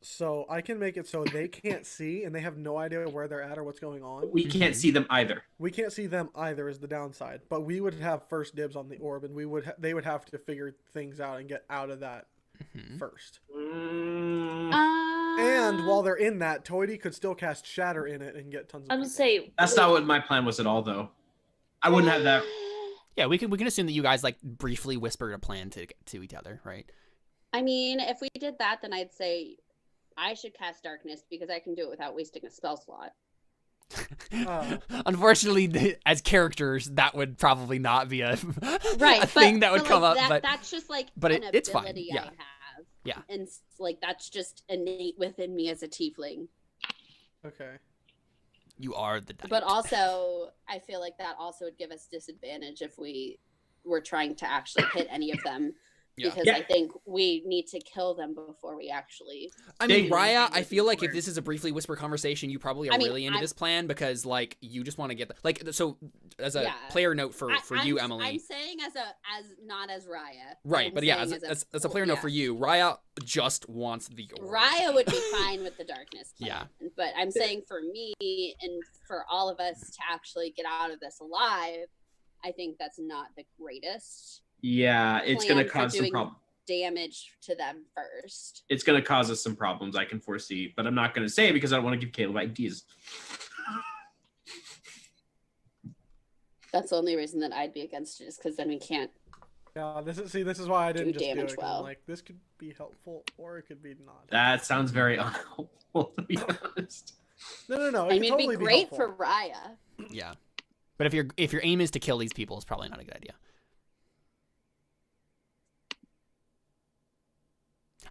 so I can make it so they can't see and they have no idea where they're at or what's going on. We can't see them either. We can't see them either is the downside, but we would have first dibs on the orb, and they would have to figure things out and get out of that first. And while they're in that, Toity could still cast Shatter in it and get tons of. I'm gonna say That's not what my plan was at all, though. I wouldn't have that. Yeah, we can assume that you guys like briefly whispered a plan to each other, right? I mean, if we did that, then I'd say I should cast darkness because I can do it without wasting a spell slot. Unfortunately, as characters, that would probably not be a Right, a thing that would come like, up. But that's just like but an it's fine, ability yeah. I have. Yeah. And like that's just innate within me as a tiefling. Okay. you are the But also, I feel like that also would give us disadvantage if we were trying to actually hit any of them. Yeah. Because I think we need to kill them before we actually. I mean, They- Raya, I feel like if this is a briefly whisper conversation, you probably are I mean, really into this plan because, like, you just want to get like. So, as a Yeah. player note for you, I'm Emily, saying as not as Raya. right? I'm But yeah, saying as a player note yeah. for you, Raya just wants the orb. Raya would be fine with the darkness plan. Yeah. But I'm saying for me and for all of us to actually get out of this alive, I think that's not the greatest Yeah, it's plan going to for cause some doing problems. damage to them first. It's going to cause us some problems I can foresee, but I'm not going to say it because I don't want to give Caleb ideas. That's the only reason that I'd be against it, is because then we can't. Yeah, this is why I didn't Do just do damage it. 'Cause well. I'm like, this could be helpful or it could be not. That sounds very unhelpful, to be honest. No. It I could mean, totally it'd be great helpful. for Raya. Yeah, but if your aim is to kill these people, it's probably not a good idea.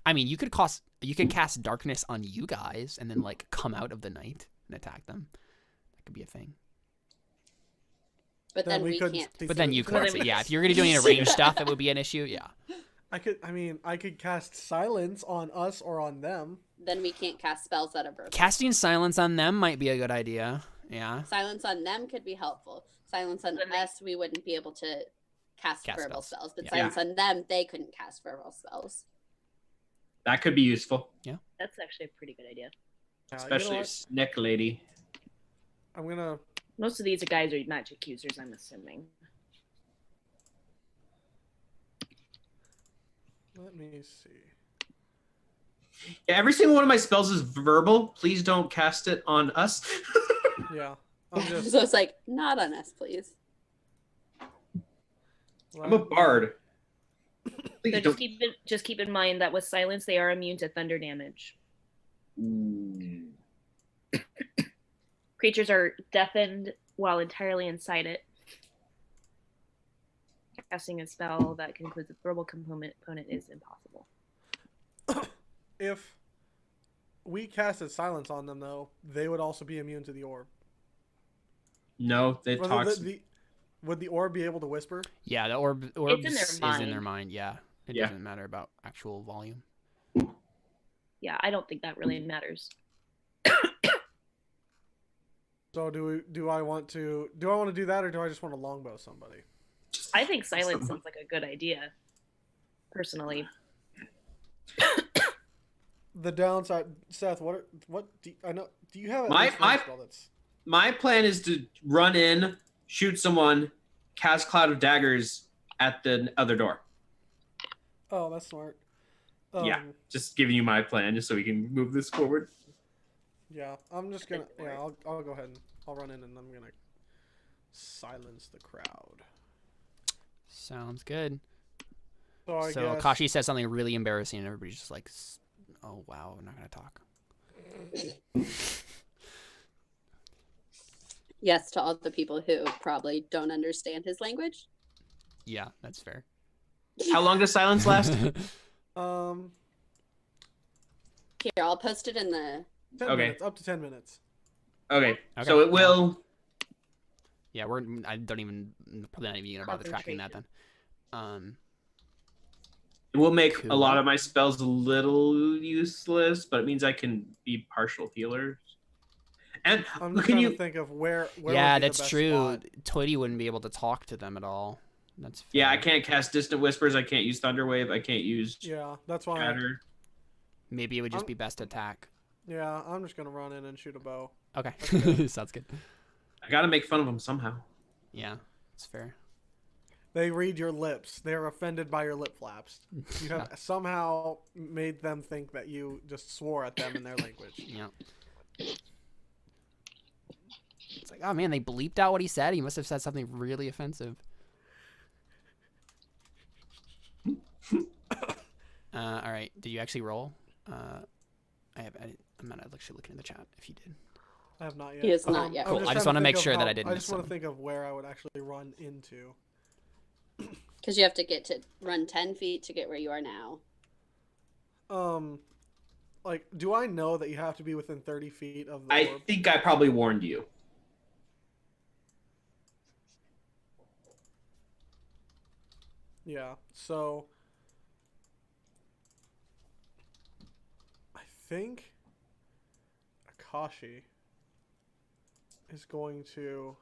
I mean, you could cast darkness on you guys and then like come out of the night and attack them. That could be a thing. But then we could can't. see But then through you it. could, so yeah. If you're gonna do any arranged stuff, that would be an issue. Yeah. I could cast silence on us or on them. Then we can't cast spells that are verbal. Casting silence on them might be a good idea. Yeah. Silence on them could be helpful. Silence on Then they- us, we wouldn't be able to cast Cast verbal spells. spells. But Yeah. silence on them, they couldn't cast verbal spells. That could be useful, that's actually a pretty good idea. especially you know a Snick lady. what? I'm gonna. Most of these guys are magic users, I'm assuming. Let me see. Yeah, every single one of my spells is verbal. Please don't cast it on us. Yeah. I'm just. So it's like, not on us, please. I'm a bard. Please So don't. just keep in mind that with silence, they are immune to thunder damage. Creatures are deafened while entirely inside it. Casting a spell that concludes a verbal component is impossible. If we casted silence on them, though, they would also be immune to the orb. No, they Well, talk. Would the orb be able to whisper? Yeah, the orbs is in their mind. Yeah, it Yeah. doesn't matter about actual volume. Yeah, I don't think that really matters. So do I want to do that, or do I just want to longbow somebody? I think silence sounds like a good idea, personally. The downside, Seth. What do I know? Do you have at My- least one my- spell that's? My plan is to run in, shoot someone, cast Cloud of Daggers at the other door. Oh, that's smart. Yeah. Just giving you my plan, just so we can move this forward. Yeah, I'm just gonna. Yeah, I'll go ahead and I'll run in and I'm gonna silence the crowd. Sounds good. So I So guess. Akashi says something really embarrassing, and everybody's just like, "Oh wow, I'm not gonna talk." Yes, to all the people who probably don't understand his language. Yeah, that's fair. How long does silence last? Here, I'll post it in the. 10 Okay. minutes, up to 10 minutes. Okay, Okay. so it will. Yeah, I don't even probably not even gonna bother tracking that then. It will make Cool. a lot of my spells a little useless, but it means I can be partial healers. And I'm just can trying you? to think of where Yeah, would be the that's best true. spot. Toity wouldn't be able to talk to them at all. That's fair. Yeah, I can't cast Distant Whispers. I can't use Thunderwave. I can't use Yeah, that's why. Shatter. Maybe it would just I'm- be best to attack. Yeah, I'm just gonna run in and shoot a bow. Okay, Okay. sounds good. I gotta make fun of them somehow. Yeah, it's fair. They read your lips. They're offended by your lip flaps. You have somehow made them think that you just swore at them in their language. Yeah. It's like, oh man, they bleeped out what he said. He must have said something really offensive. All right. Did you actually roll? I'm not actually looking in the chat if you did. I have not yet. He has not yet. I'm Cool. I just trying wanna to make think of sure that how- I didn't I miss just want to something. think of where I would actually run into. Because you have to get to run 10 feet to get where you are now. Like, do I know that you have to be within 30 feet of the I orb? think I probably warned you. Yeah, so I think Akashi is going to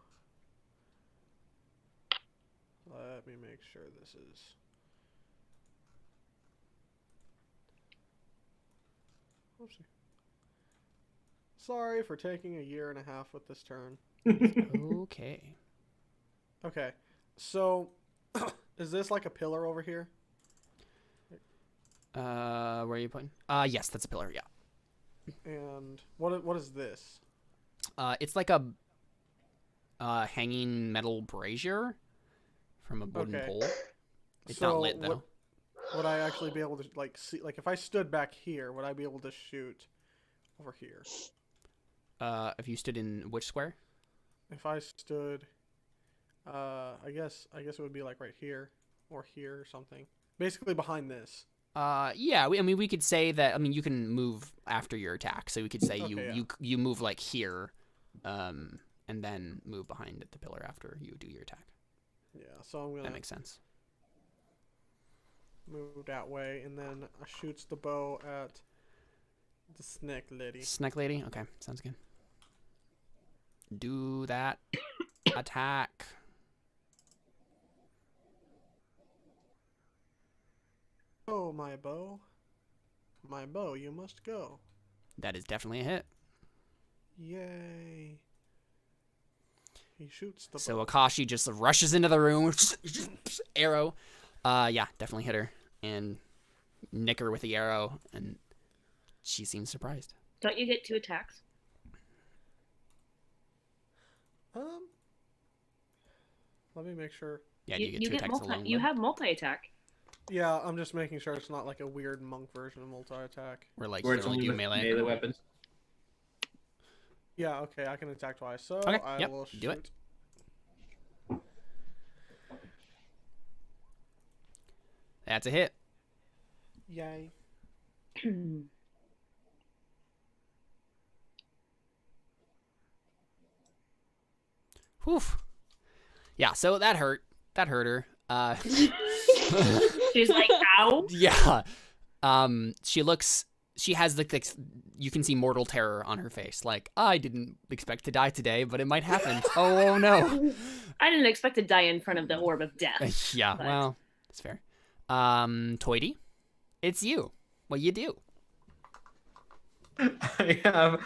let me make sure this is Oopsie. Sorry for taking a year and a half with this turn. Okay. Okay, so is this like a pillar over here? Where are you putting? Yes, that's a pillar. Yeah. And what is this? It's like a hanging metal brazier from a wooden Okay. pole. It's So not lit though. Would I actually be able to like see, like if I stood back here, would I be able to shoot over here? If you stood in which square? If I stood, I guess it would be like right here or here or something. Basically behind this. Yeah. I mean, we could say that. I mean, you can move after your attack, so we could say Okay, yeah. you move like here, and then move behind the pillar after you do your attack. Yeah, so I'm That gonna makes sense. move that way, and then I shoots the bow at the snake lady. Snack lady. Okay, sounds good. Do that attack. Oh, my bow, you must go. That is definitely a hit. Yay! He shoots the So bow. Akashi just rushes into the room, arrow. Yeah, definitely hit her. And nick her with the arrow, and she seems surprised. Don't you get 2 attacks? Let me make sure. Yeah, you get 2 attacks alone. You have multi-attack. Yeah, I'm just making sure it's not like a weird monk version of multi-attack. Where like Where you it's only only do with melee. melee weapons. Yeah, okay, I can attack twice, so Okay, I yep, will shoot. do it. That's a hit. Yay. Whew. Yeah, so that hurt. That hurt her. She's like, ow. Yeah. She has the you can see mortal terror on her face. Like, I didn't expect to die today, but it might happen. Oh no. I didn't expect to die in front of the Orb of Death. Yeah, but... well, that's fair. Toity, it's you. What you do? I have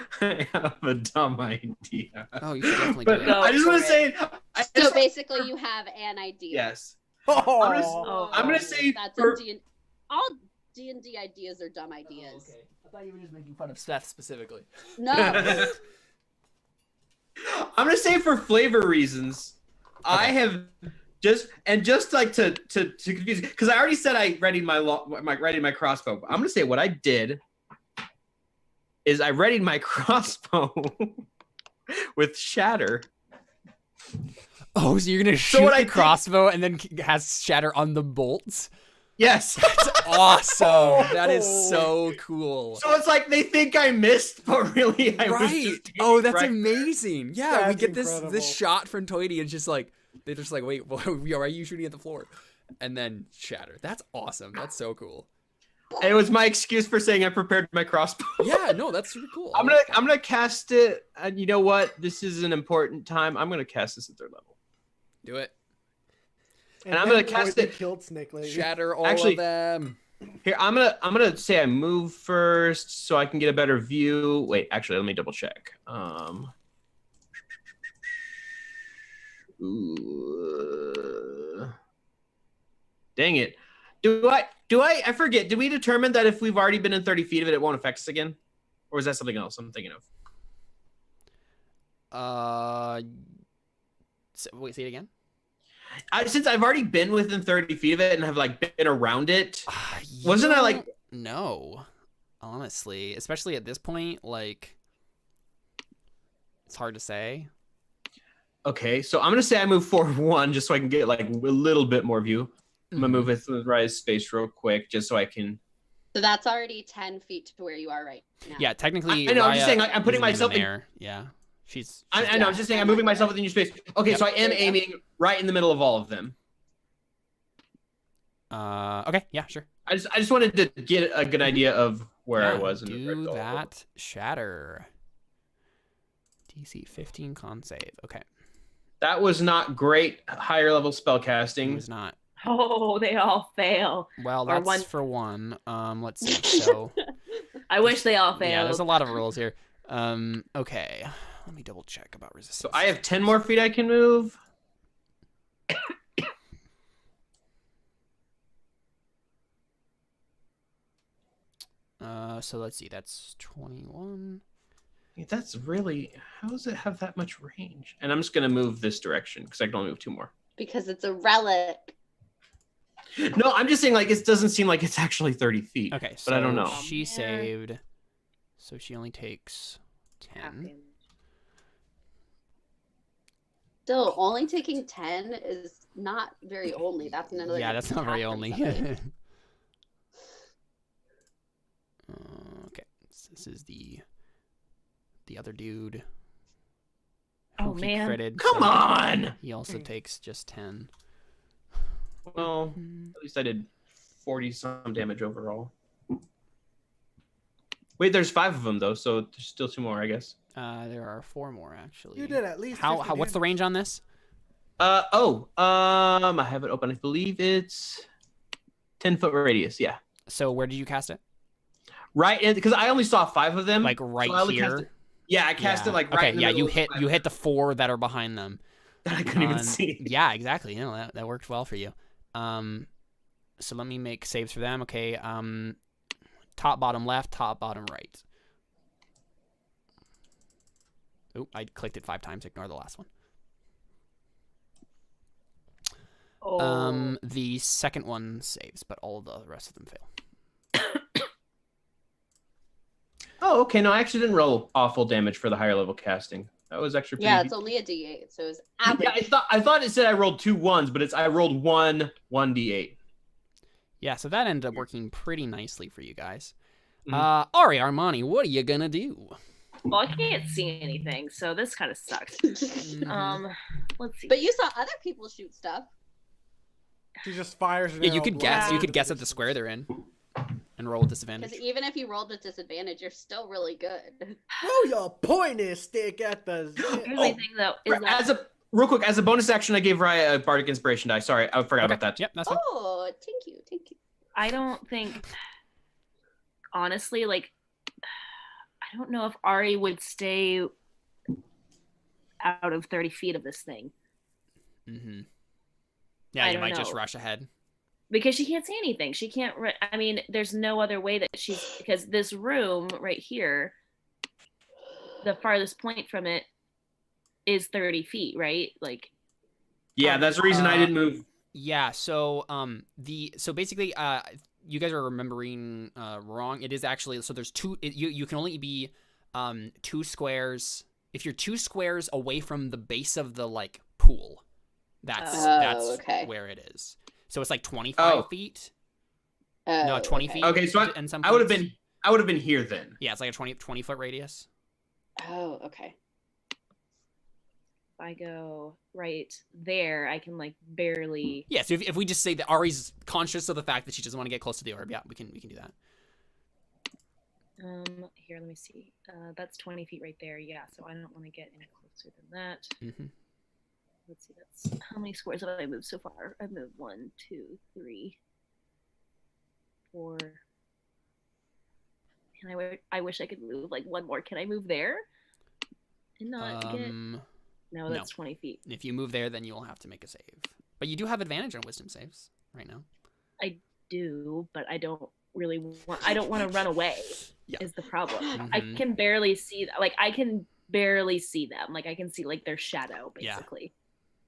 a dumb idea. Oh, you should definitely But do it. Go I just want for to say, So basically, you have an idea. yes. Oh, I'm gonna say That's for- all D&D ideas are dumb ideas. Oh, okay. I thought you were just making fun of Seth specifically. No. I'm gonna say for flavor reasons, I have just like to confuse, because I already said I readied my crossbow. I'm gonna say what I did is I readied my crossbow with shatter. Oh, so you're gonna shoot what I the did- crossbow and then has shatter on the bolts? Yes. That's awesome. That is so cool. So it's like they think I missed, but really I was Right. just Oh, that's right. amazing. Yeah, we That's get incredible. this shot from Toity and just like they're just like, wait, why are you shooting at the floor? And then shatter. That's awesome. That's so cool. It was my excuse for saying I prepared my crossbow. Yeah, no, that's super cool. I'm gonna cast it, and you know what? This is an important time. I'm gonna cast this at 3rd level. do it. And I'm gonna cast it- Killed Snake Lady. Shatter all Actually- of them. Here, I'm gonna say I move first so I can get a better view. Wait, actually, let me double check. Ooh. Dang it. I forget. Did we determine that if we've already been in 30 feet of it, it won't affect us again? Or is that something else I'm thinking of? Wait, say it again. Since I've already been within 30 feet of it and have like been around it, wasn't I like... No, honestly, especially at this point, like it's hard to say. Okay, so I'm gonna say I move forward 1 just so I can get like a little bit more view. I'm gonna move it through the rise space real quick just so I can. So that's already 10 feet to where you are right now. Yeah, technically. I know. I'm just Raya saying. Like, I'm putting isn't even myself in. there. Yeah, she's. I know. I'm just saying. I'm moving myself within your space. Okay, Yep. so I am aiming right in the middle of all of them. Okay. Yeah. Sure. I just wanted to get a good idea of where I was. In the Do red that. Shatter. DC 15 con save. Okay. That was not great. Higher level spell It casting. was not. Oh, they all fail. Well, Or that's one- for one. Let's see. So I wish they all failed. yeah, there's a lot of rules here. Okay. Let me double check about resistance. So I have 10 more feet I can move. So let's see. That's 21. That's really. How does it have that much range? And I'm just gonna move this direction because I can only move 2 more. Because it's a relic. No, I'm just saying like it doesn't seem like it's actually 30 feet. Okay. So but I don't know. She Yeah. saved. So she only takes 10. Still, only taking 10 is not very only. That's another. Yeah, that's not very attack only. from somebody. Okay, so this is the other dude. Oh, who he man. critted, Come so on. He also takes just 10. Well, at least I did 40 some damage overall. Wait, there's 5 of them though, so there's still 2 more, I guess. There are 4 more actually. You did at least. How 50 what's the damage. range on this? I have it open. I believe it's 10-foot radius. Yeah, So where did you cast it? right. And because I only saw 5 of them, Like so right I only cast here. it- yeah, I cast it like right. Okay, in the yeah, middle you of hit the you 5 hit the 4 that are behind them. that I couldn't even on- see. Yeah, exactly. You know that worked well for you. So let me make saves for them. Okay. Top, bottom, left. Top, bottom, right. Oh, I clicked it 5 times. Ignore the last one. Oh. The second one saves, but all the rest of them fail. Oh, okay. No, I actually didn't roll awful damage for the higher level casting. That was actually pretty Yeah, it's only a D8, so it's average. Yeah, I thought it said I rolled 2 1s, but I rolled 1 D8. Yeah, so that ended up working pretty nicely for you guys. Mhm. Ari Armani, what are you gonna do? Well, I can't see anything, so this kind of sucks. Mhm. Let's see. But you saw other people shoot stuff. She just fires an Yeah, you arrow could guess. blindly You could into guess at the distance. square they're in, and roll with disadvantage. Because even if you rolled with disadvantage, you're still really good. Throw your pointy stick at the. Here's my thing, though, is that Real quick, as a bonus action, I gave Raya a bardic inspiration die. Sorry, I forgot Okay. about that. Yep, that's fine. Oh, thank you, thank you. I don't think, honestly, like, I don't know if Ari would stay out of 30 feet of this thing. Mm-hmm. Yeah, I you don't might just know. rush ahead. Because she can't see anything. She can't, I mean, there's no other way that because this room right here, the farthest point from it is 30 feet, right? Like, Yeah, that's the reason I didn't move. Yeah, so so basically you guys are remembering wrong. It is actually, so there's you can only be 2 squares. If you're 2 squares away from the base of the like pool, that's okay. where it is. So it's like 25 feet. No, 20 okay. feet. Okay, so and some I would have points. been here then. Yeah, it's like a 20 foot radius. Oh, okay. if I go right there, I can like barely. Yeah, so if we just say that Ari's conscious of the fact that she doesn't want to get close to the orb, yeah, we can do that. Here, let me see. That's 20 feet right there. Yeah, so I don't want to get any closer than that. Mm-hmm. Let's see, that's how many squares have I moved so far? I've moved 1, 2, 3, 4. And I wish I could move like one more. Can I move there? And not get. No, that's 20 feet. If you move there, then you will have to make a save. But you do have advantage on wisdom saves right now. I do, but I don't really want. I don't want to run away. Yeah. Is the problem? Mhm. I can barely see. Like I can barely see them. Like I can see like their shadow basically.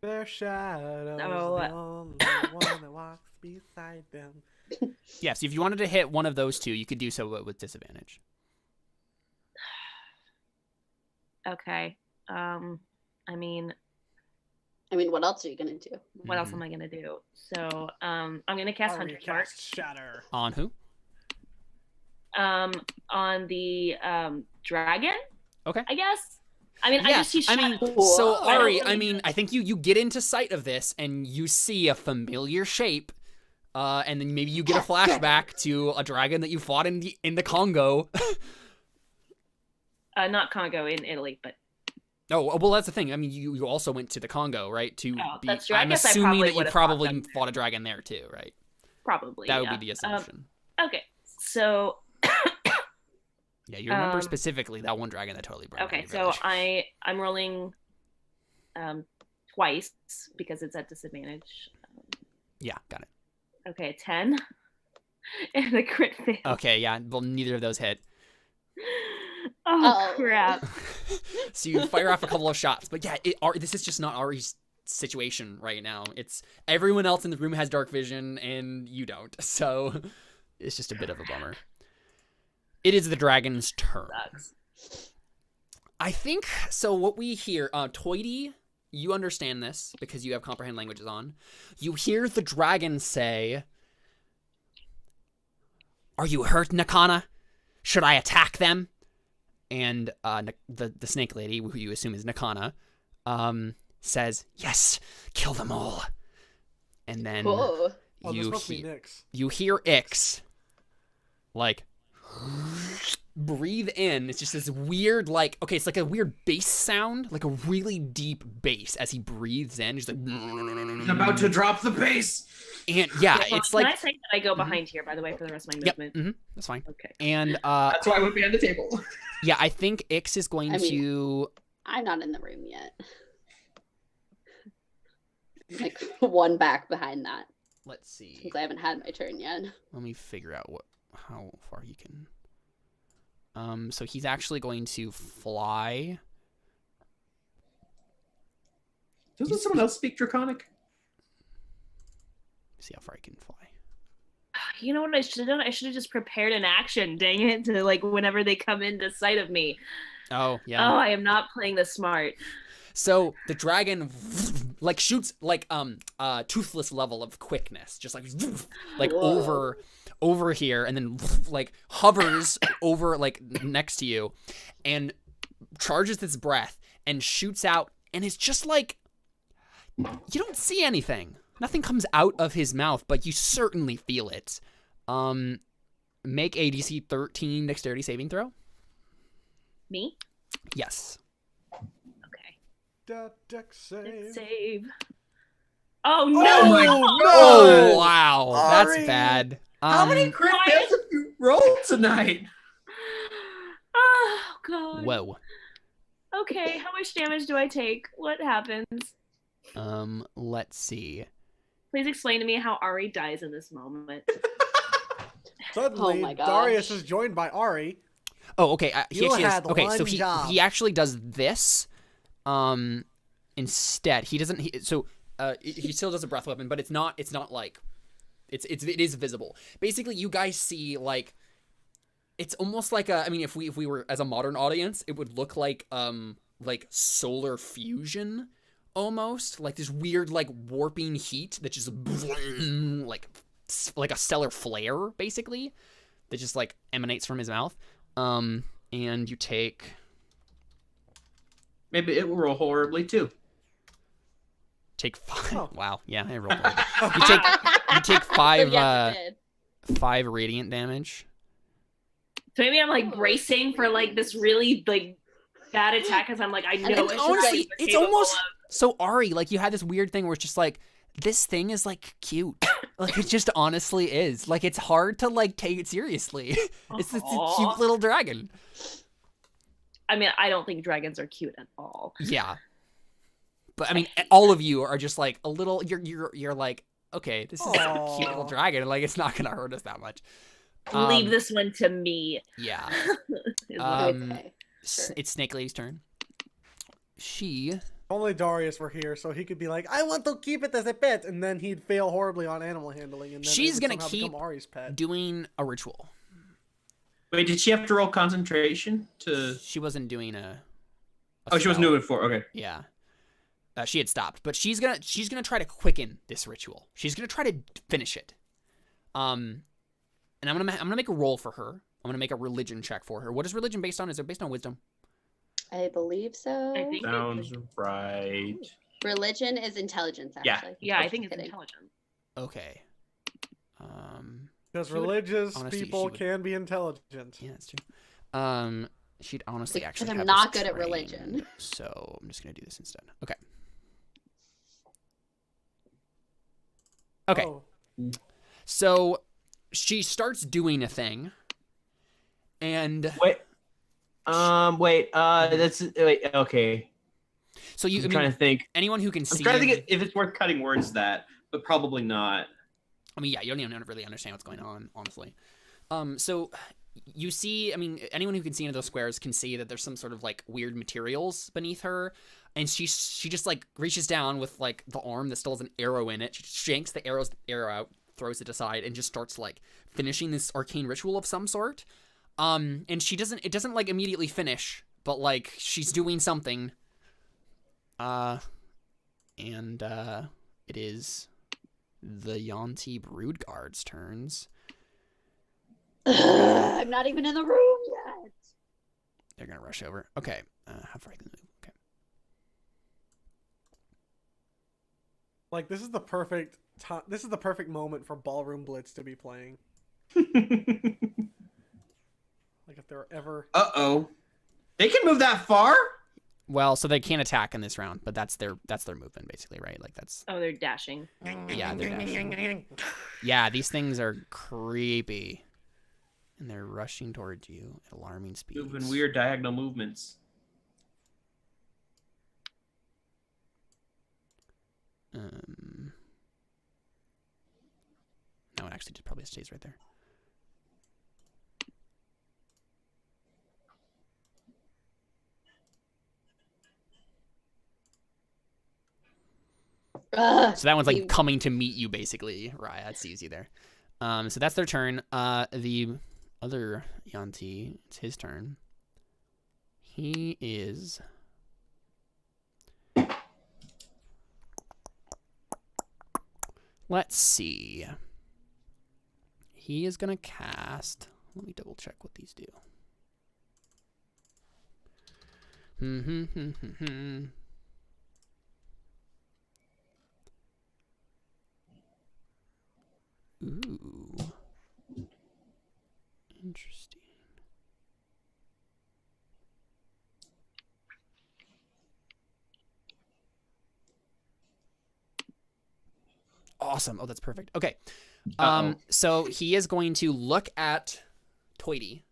Their shadows, Oh. the only one that walks beside them. Yeah, so if you wanted to hit one of those two, you could do so with disadvantage. Okay. I mean, what else are you gonna do? what else am I gonna do? So, I'm gonna cast Ari Hunter's Mark. casts Shatter. On who? On the dragon. Okay. I guess. I mean, I just see I shadow. mean, so Whoa. Ari, I think you get into sight of this and you see a familiar shape, and then maybe you get a flashback to a dragon that you fought in the Congo. Not Congo, in Italy, but. Oh, well, that's the thing. I mean, you also went to the Congo, right? That's true. I I'm guess I assuming probably that you would've fought probably them. fought a dragon there too, right? Probably. That would yeah. be the assumption. Okay, so. Yeah, you remember specifically that one dragon that totally burned. Okay, so I'm rolling twice because it's at disadvantage. Yeah, got it. Okay, 10 and a crit fail. Okay, yeah. Well, neither of those hit. Oh crap! So you fire off a couple of shots, but yeah, this is just not Ari's situation right now. It's everyone else in the room has dark vision and you don't, so it's just a bit of a bummer. It is the dragon's turn. Sucks. I think so. What we hear, Toity, you understand this because you have comprehend languages on. You hear the dragon say, "Are you hurt, Nakana? Should I attack them?" And the snake lady, who you assume is Nakana, says, "Yes, kill them all." And then Cool. Oh, this must be Nyx. you hear Ix, like, breathe in. It's just this weird, like, okay, it's like a weird bass sound, like a really deep bass as he breathes in. He's like, He's about to drop the bass. and yeah, Well, it's can like, I say that I go behind here, by the way, for the rest of my movement? that's fine. Okay. And That's why I went behind the table. yeah, I think Ix is going to. I'm not in the room yet. Like one back behind that. let's see. Since I haven't had my turn yet. Let me figure out how far he can. So he's actually going to fly. Doesn't someone else speak Draconic? See how far he can fly. You know what I should have done? I should have just prepared an action, dang it, to like whenever they come into sight of me. Oh, yeah. Oh, I am not playing this smart. So the dragon like shoots like toothless level of quickness, just like over here, and then like hovers over like next to you, and charges its breath and shoots out, and it's just like you don't see anything. Nothing comes out of his mouth, but you certainly feel it. Make a DC 13 dexterity saving throw. Me? Yes. Okay. Dex save. Save. Oh no! Oh my Oh, wow. That's Ari. bad. How many crit fails have you rolled tonight? Oh god. Whoa. Okay, how much damage do I take? What happens? Let's see. Please explain to me how Ari dies in this moment. Suddenly, Oh my gosh. Darius is joined by Ari. Oh, okay. You had one job. He actually does this. Instead, he doesn't. He still does a breath weapon, but it's not like, it is visible. Basically, you guys see like, it's almost like a. I mean, if we were as a modern audience, it would look like solar fusion, almost like this weird like warping heat that just like a stellar flare, basically, that just like emanates from his mouth. And you take. Maybe it will roll horribly too. Take 5. Oh. Wow. Yeah, I rolled it. You take 5 Yes, it did. 5 radiant damage. So maybe I'm like bracing for like this really like bad attack because I'm like I know then honestly, it's capable almost of- so Ari, like you had this weird thing where it's just like this thing is like cute. Like it just honestly is. Like it's hard to like take it seriously. It's a cute little dragon. I mean, I don't think dragons are cute at all. Yeah. But I mean, all of you are just like a little. You're like, okay, this is a cute little Aw. dragon. Like it's not gonna hurt us that much. Leave this one to me. Yeah. Is what- Okay. Sure. It's Snake Lady's turn. She. Only Darius were here, so he could be like, I want to keep it as a pet, and then he'd fail horribly on animal handling, and then She's it would gonna somehow keep become Ari's pet. doing a ritual. Wait, did she have to roll concentration to? She wasn't doing a Oh, she wasn't spell. doing it for. Okay. Yeah. She had stopped, but she's gonna try to quicken this ritual. She's gonna try to finish it. And I'm gonna make a roll for her. I'm gonna make a religion check for her. What is religion based on? Is it based on wisdom? I believe so. I think Sounds right. Religion is intelligence, Yeah. actually. yeah, I Just think it's kidding. intelligent. Okay. Because She would- religious honestly, she people would- can be intelligent. Yeah, that's true. She'd honestly Because actually. I'm have not this good at trained, religion. So I'm just gonna do this instead. Okay. Okay. Oh. So she starts doing a thing, and Wait. Wait. Okay. so you. I'm I trying mean, to think. anyone who can I'm see. trying to think if it's worth cutting words to that, but probably not. I mean, yeah, you don't even really understand what's going on, honestly. So you see, I mean, anyone who can see into those squares can see that there's some sort of like weird materials beneath her, and she just like reaches down with like the arm that still has an arrow in it. She shanks the arrow out, throws it aside, and just starts like finishing this arcane ritual of some sort. And it doesn't like immediately finish, but like she's doing something. And it is the yuan-ti brood guard's turns. I'm not even in the room yet. They're gonna rush over. Okay, how far can they move? Okay. Like, this is the perfect time. This is the perfect moment for Ballroom Blitz to be playing. Like, if there ever. Uh-oh. They can move that far? Well, so they can't attack in this round, but that's their movement basically, right? Like that's Oh, they're dashing. yeah, they're dashing. Yeah, these things are creepy, and they're rushing towards you at alarming speeds. Moving weird diagonal movements. actually just probably stays right there. Ugh, So that one's like you- coming to meet you, basically. Raya, it sees you there. So that's their turn. The other yuan-ti, it's his turn. He is... Let's see. He is going to cast... Let me double check what these do. Ooh. Interesting. Awesome. Oh, that's perfect. Okay. So he is going to look at Toity.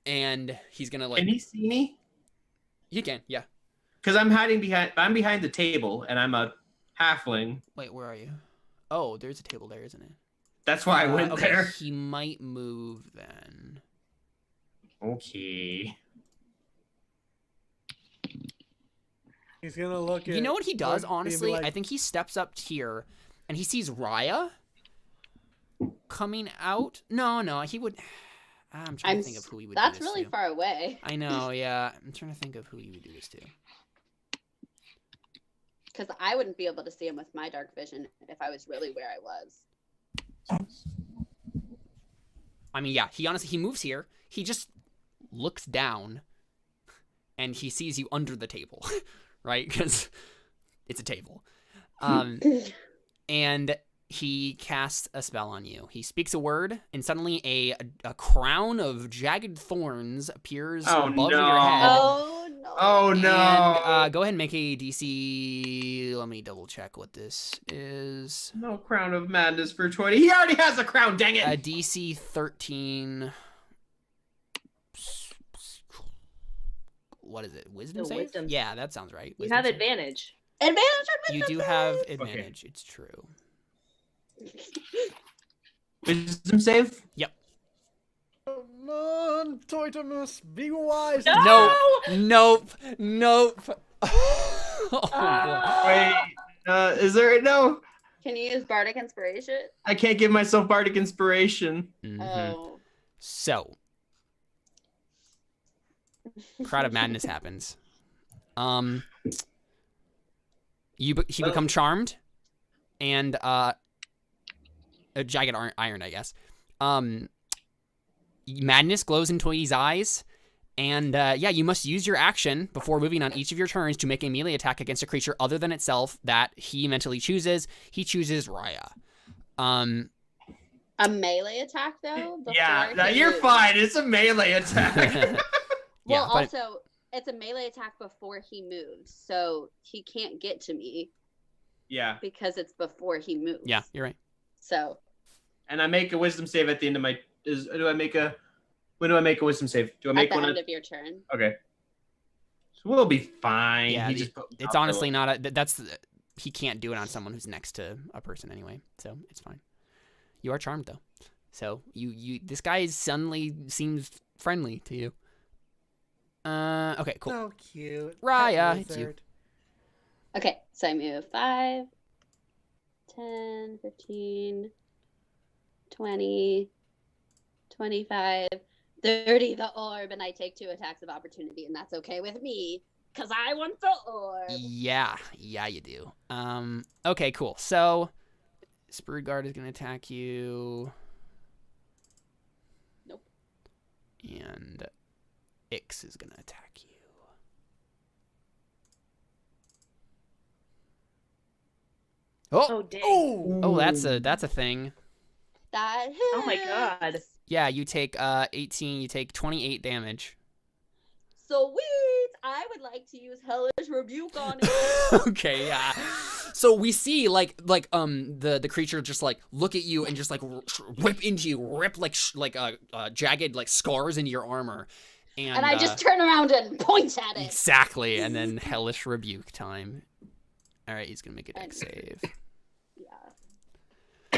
And he's gonna like. Can he see me? You can, yeah. Because I'm behind the table, and I'm a halfling. Wait, where are you? Oh, there's a table there, isn't it? That's why I went okay, there. He might move then. Okay. He's gonna look at. You know what he does, Orb and be honestly? like, I think he steps up here, and he sees Raya coming out. No, he would. I'm trying to think of who he would. That's do this really to. far away. I know, yeah. I'm trying to think of who he would do this to. Because I wouldn't be able to see him with my dark vision if I was really where I was. I mean, yeah. He moves here. He just looks down, and he sees you under the table, right? Because it's a table. And he casts a spell on you. He speaks a word, and suddenly a crown of jagged thorns appears above your head. Oh no! Oh no! And go ahead and make a DC. Let me double check what this is. No crown of madness for 20. He already has a crown. Dang it! A DC 13. What is it? Wisdom No, save? wisdom. Yeah, that sounds right. You Wisdom have save. advantage. Advantage on You do have advantage. It's true. Wisdom save? Come on, Toitimus, be wise. No! Nope. Oh, boy. Wait, is there no? Can you use bardic inspiration? I can't give myself bardic inspiration. Mhm. Oh. So, Crowd of Madness happens. He become charmed, and a jagged iron, I guess. Madness glows in Toity's eyes, and yeah, you must use your action before moving on each of your turns to make a melee attack against a creature other than itself that he mentally chooses. He chooses Raya. A melee attack though? Yeah, before he you're moves? fine. It's a melee attack. Yeah, Well, but also, it's a melee attack before he moves, so he can't get to me Yeah, because it's before he moves. yeah, you're right. So and I make a wisdom save at the end of my. Do I make a? When do I make a wisdom save? Do I at make the one? end of your turn. Okay. So we'll be fine. Yeah, He just put me It's off honestly the- not a. That's he can't do it on someone who's next to a person anyway, so it's fine. You are charmed though, so you this guy suddenly seems friendly to you. Okay, cool. So cute. Raya, Pet it's you. wizard. Okay, so I move 5, 10, 15, 20, 25, 30 the orb, and I take 2 attacks of opportunity, and that's okay with me, because I want the orb. Yeah, you do. Okay, cool. So, Spurgard is gonna attack you. Nope. And Ix is gonna attack you. Oh, dang. Oh, that's a thing. That hits. Oh my god. Yeah, you take 18. You take 28 damage. Sweet! I would like to use Hellish Rebuke on it. Okay, yeah. So we see the creature just like look at you and just like whip into you, rip jagged like scars into your armor, And I just turn around and point at it. exactly, and then hellish rebuke time. All right, he's gonna make a dex save. Yeah.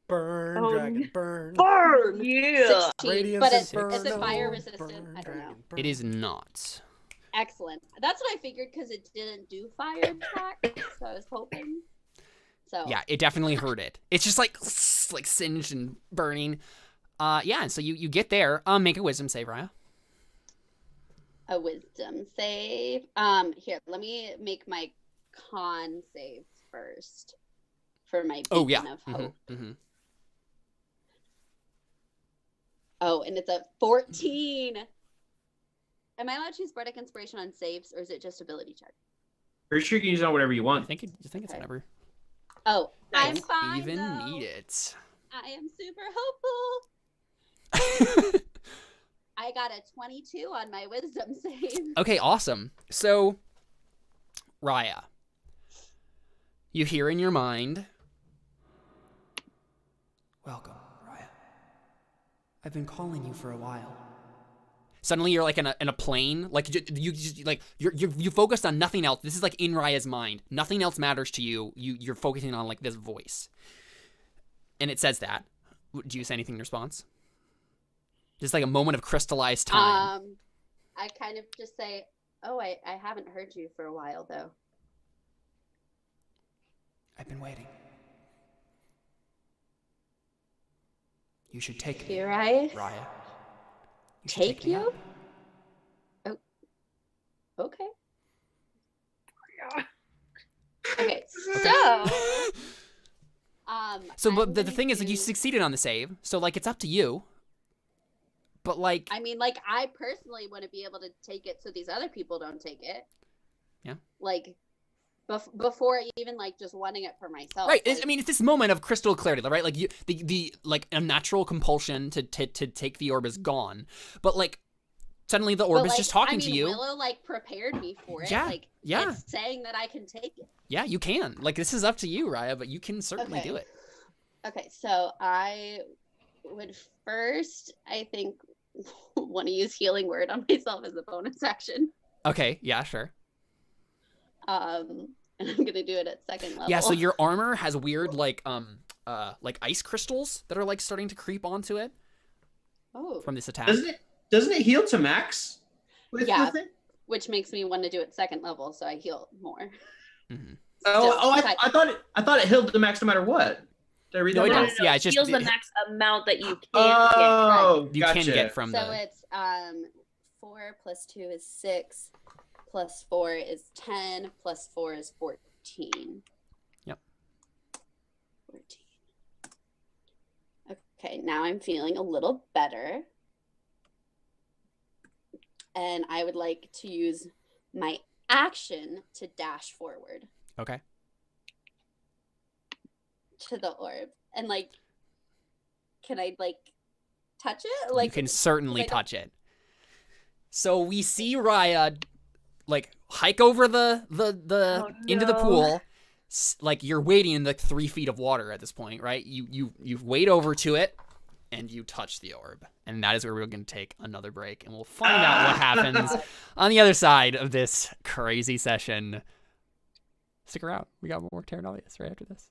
Burn, Oh, dragon, burn. Burn. Yeah. 16, Radiance but it's, inferno, is it fire resistant? burn, I don't know. dragon, burn. It is not. Excellent. That's what I figured because it didn't do fire attack, so I was hoping. So Yeah, it definitely hurt it. It's just like singed and burning. Yeah, and so you get there. Make a wisdom save, Raya. a wisdom save. Here, let me make my con save first for my beacon Oh yeah. of hope. Mm-hmm. Oh, and it's a 14. Am I allowed to use bardic inspiration on saves, or is it just ability check? Pretty sure you can use it on whatever you I want. think it's Okay. whatever. Oh, I'm Don't fine. even though. need it. I am super hopeful. I got a 22 on my wisdom save. Okay, awesome. So, Raya, you hear in your mind, "Welcome, Raya. I've been calling you for a while." Suddenly, you're like in a plane, like you focused on nothing else. This is like in Raya's mind. Nothing else matters to you. You're focusing on like this voice, and it says that. Do you say anything in response? Just like a moment of crystallized time. I kind of just say, "Oh, I haven't heard you for a while, though." I've been waiting. You should take me, Here I Raya. You should take me you? up. Oh, okay. Okay, so So, I'm but the going thing is, like, you to- succeeded on the save, so like it's up to you. But like, I mean, like, I personally want to be able to take it so these other people don't take it. Yeah. Like, before even like just wanting it for myself. right? Like, I mean, it's this moment of crystal clarity, right? Like the like a natural compulsion to take the orb is gone, but like suddenly the orb but, is like, just talking I mean, to you. Willow like prepared me for it. Yeah, Like, yeah. it's saying that I can take it. Yeah, you can. Like, this is up to you, Raya, but you can certainly Okay. do it. Okay, so I would first, I think, want to use healing word on myself as a bonus action. Okay, yeah, sure. And I'm gonna do it at second level. Yeah, so your armor has weird like ice crystals that are like starting to creep onto it from this attack. Doesn't it heal to max? Yeah. With it? Which makes me want to do it second level, so I heal more. Mm-hmm. I thought it healed to max no matter what. Did I read No, that it wrong? does. Yeah, it's just heals the max amount that you can Oh, you gotcha. can get from So the. it's 4 plus 2 is 6, plus 4 is 10, plus 4 is 14. Yep. 14. Okay, now I'm feeling a little better. And I would like to use my action to dash forward Okay. to the orb. And like, can I like touch it? Like, you can certainly I don't- touch it. So we see Raya like hike over the into the no. pool. Like you're wading in like 3 feet of water at this point, right? You wade over to it and you touch the orb, and that is where we're going to take another break, and we'll find out what happens on the other side of this crazy session. Stick around. We got more Terra Nullius right after this.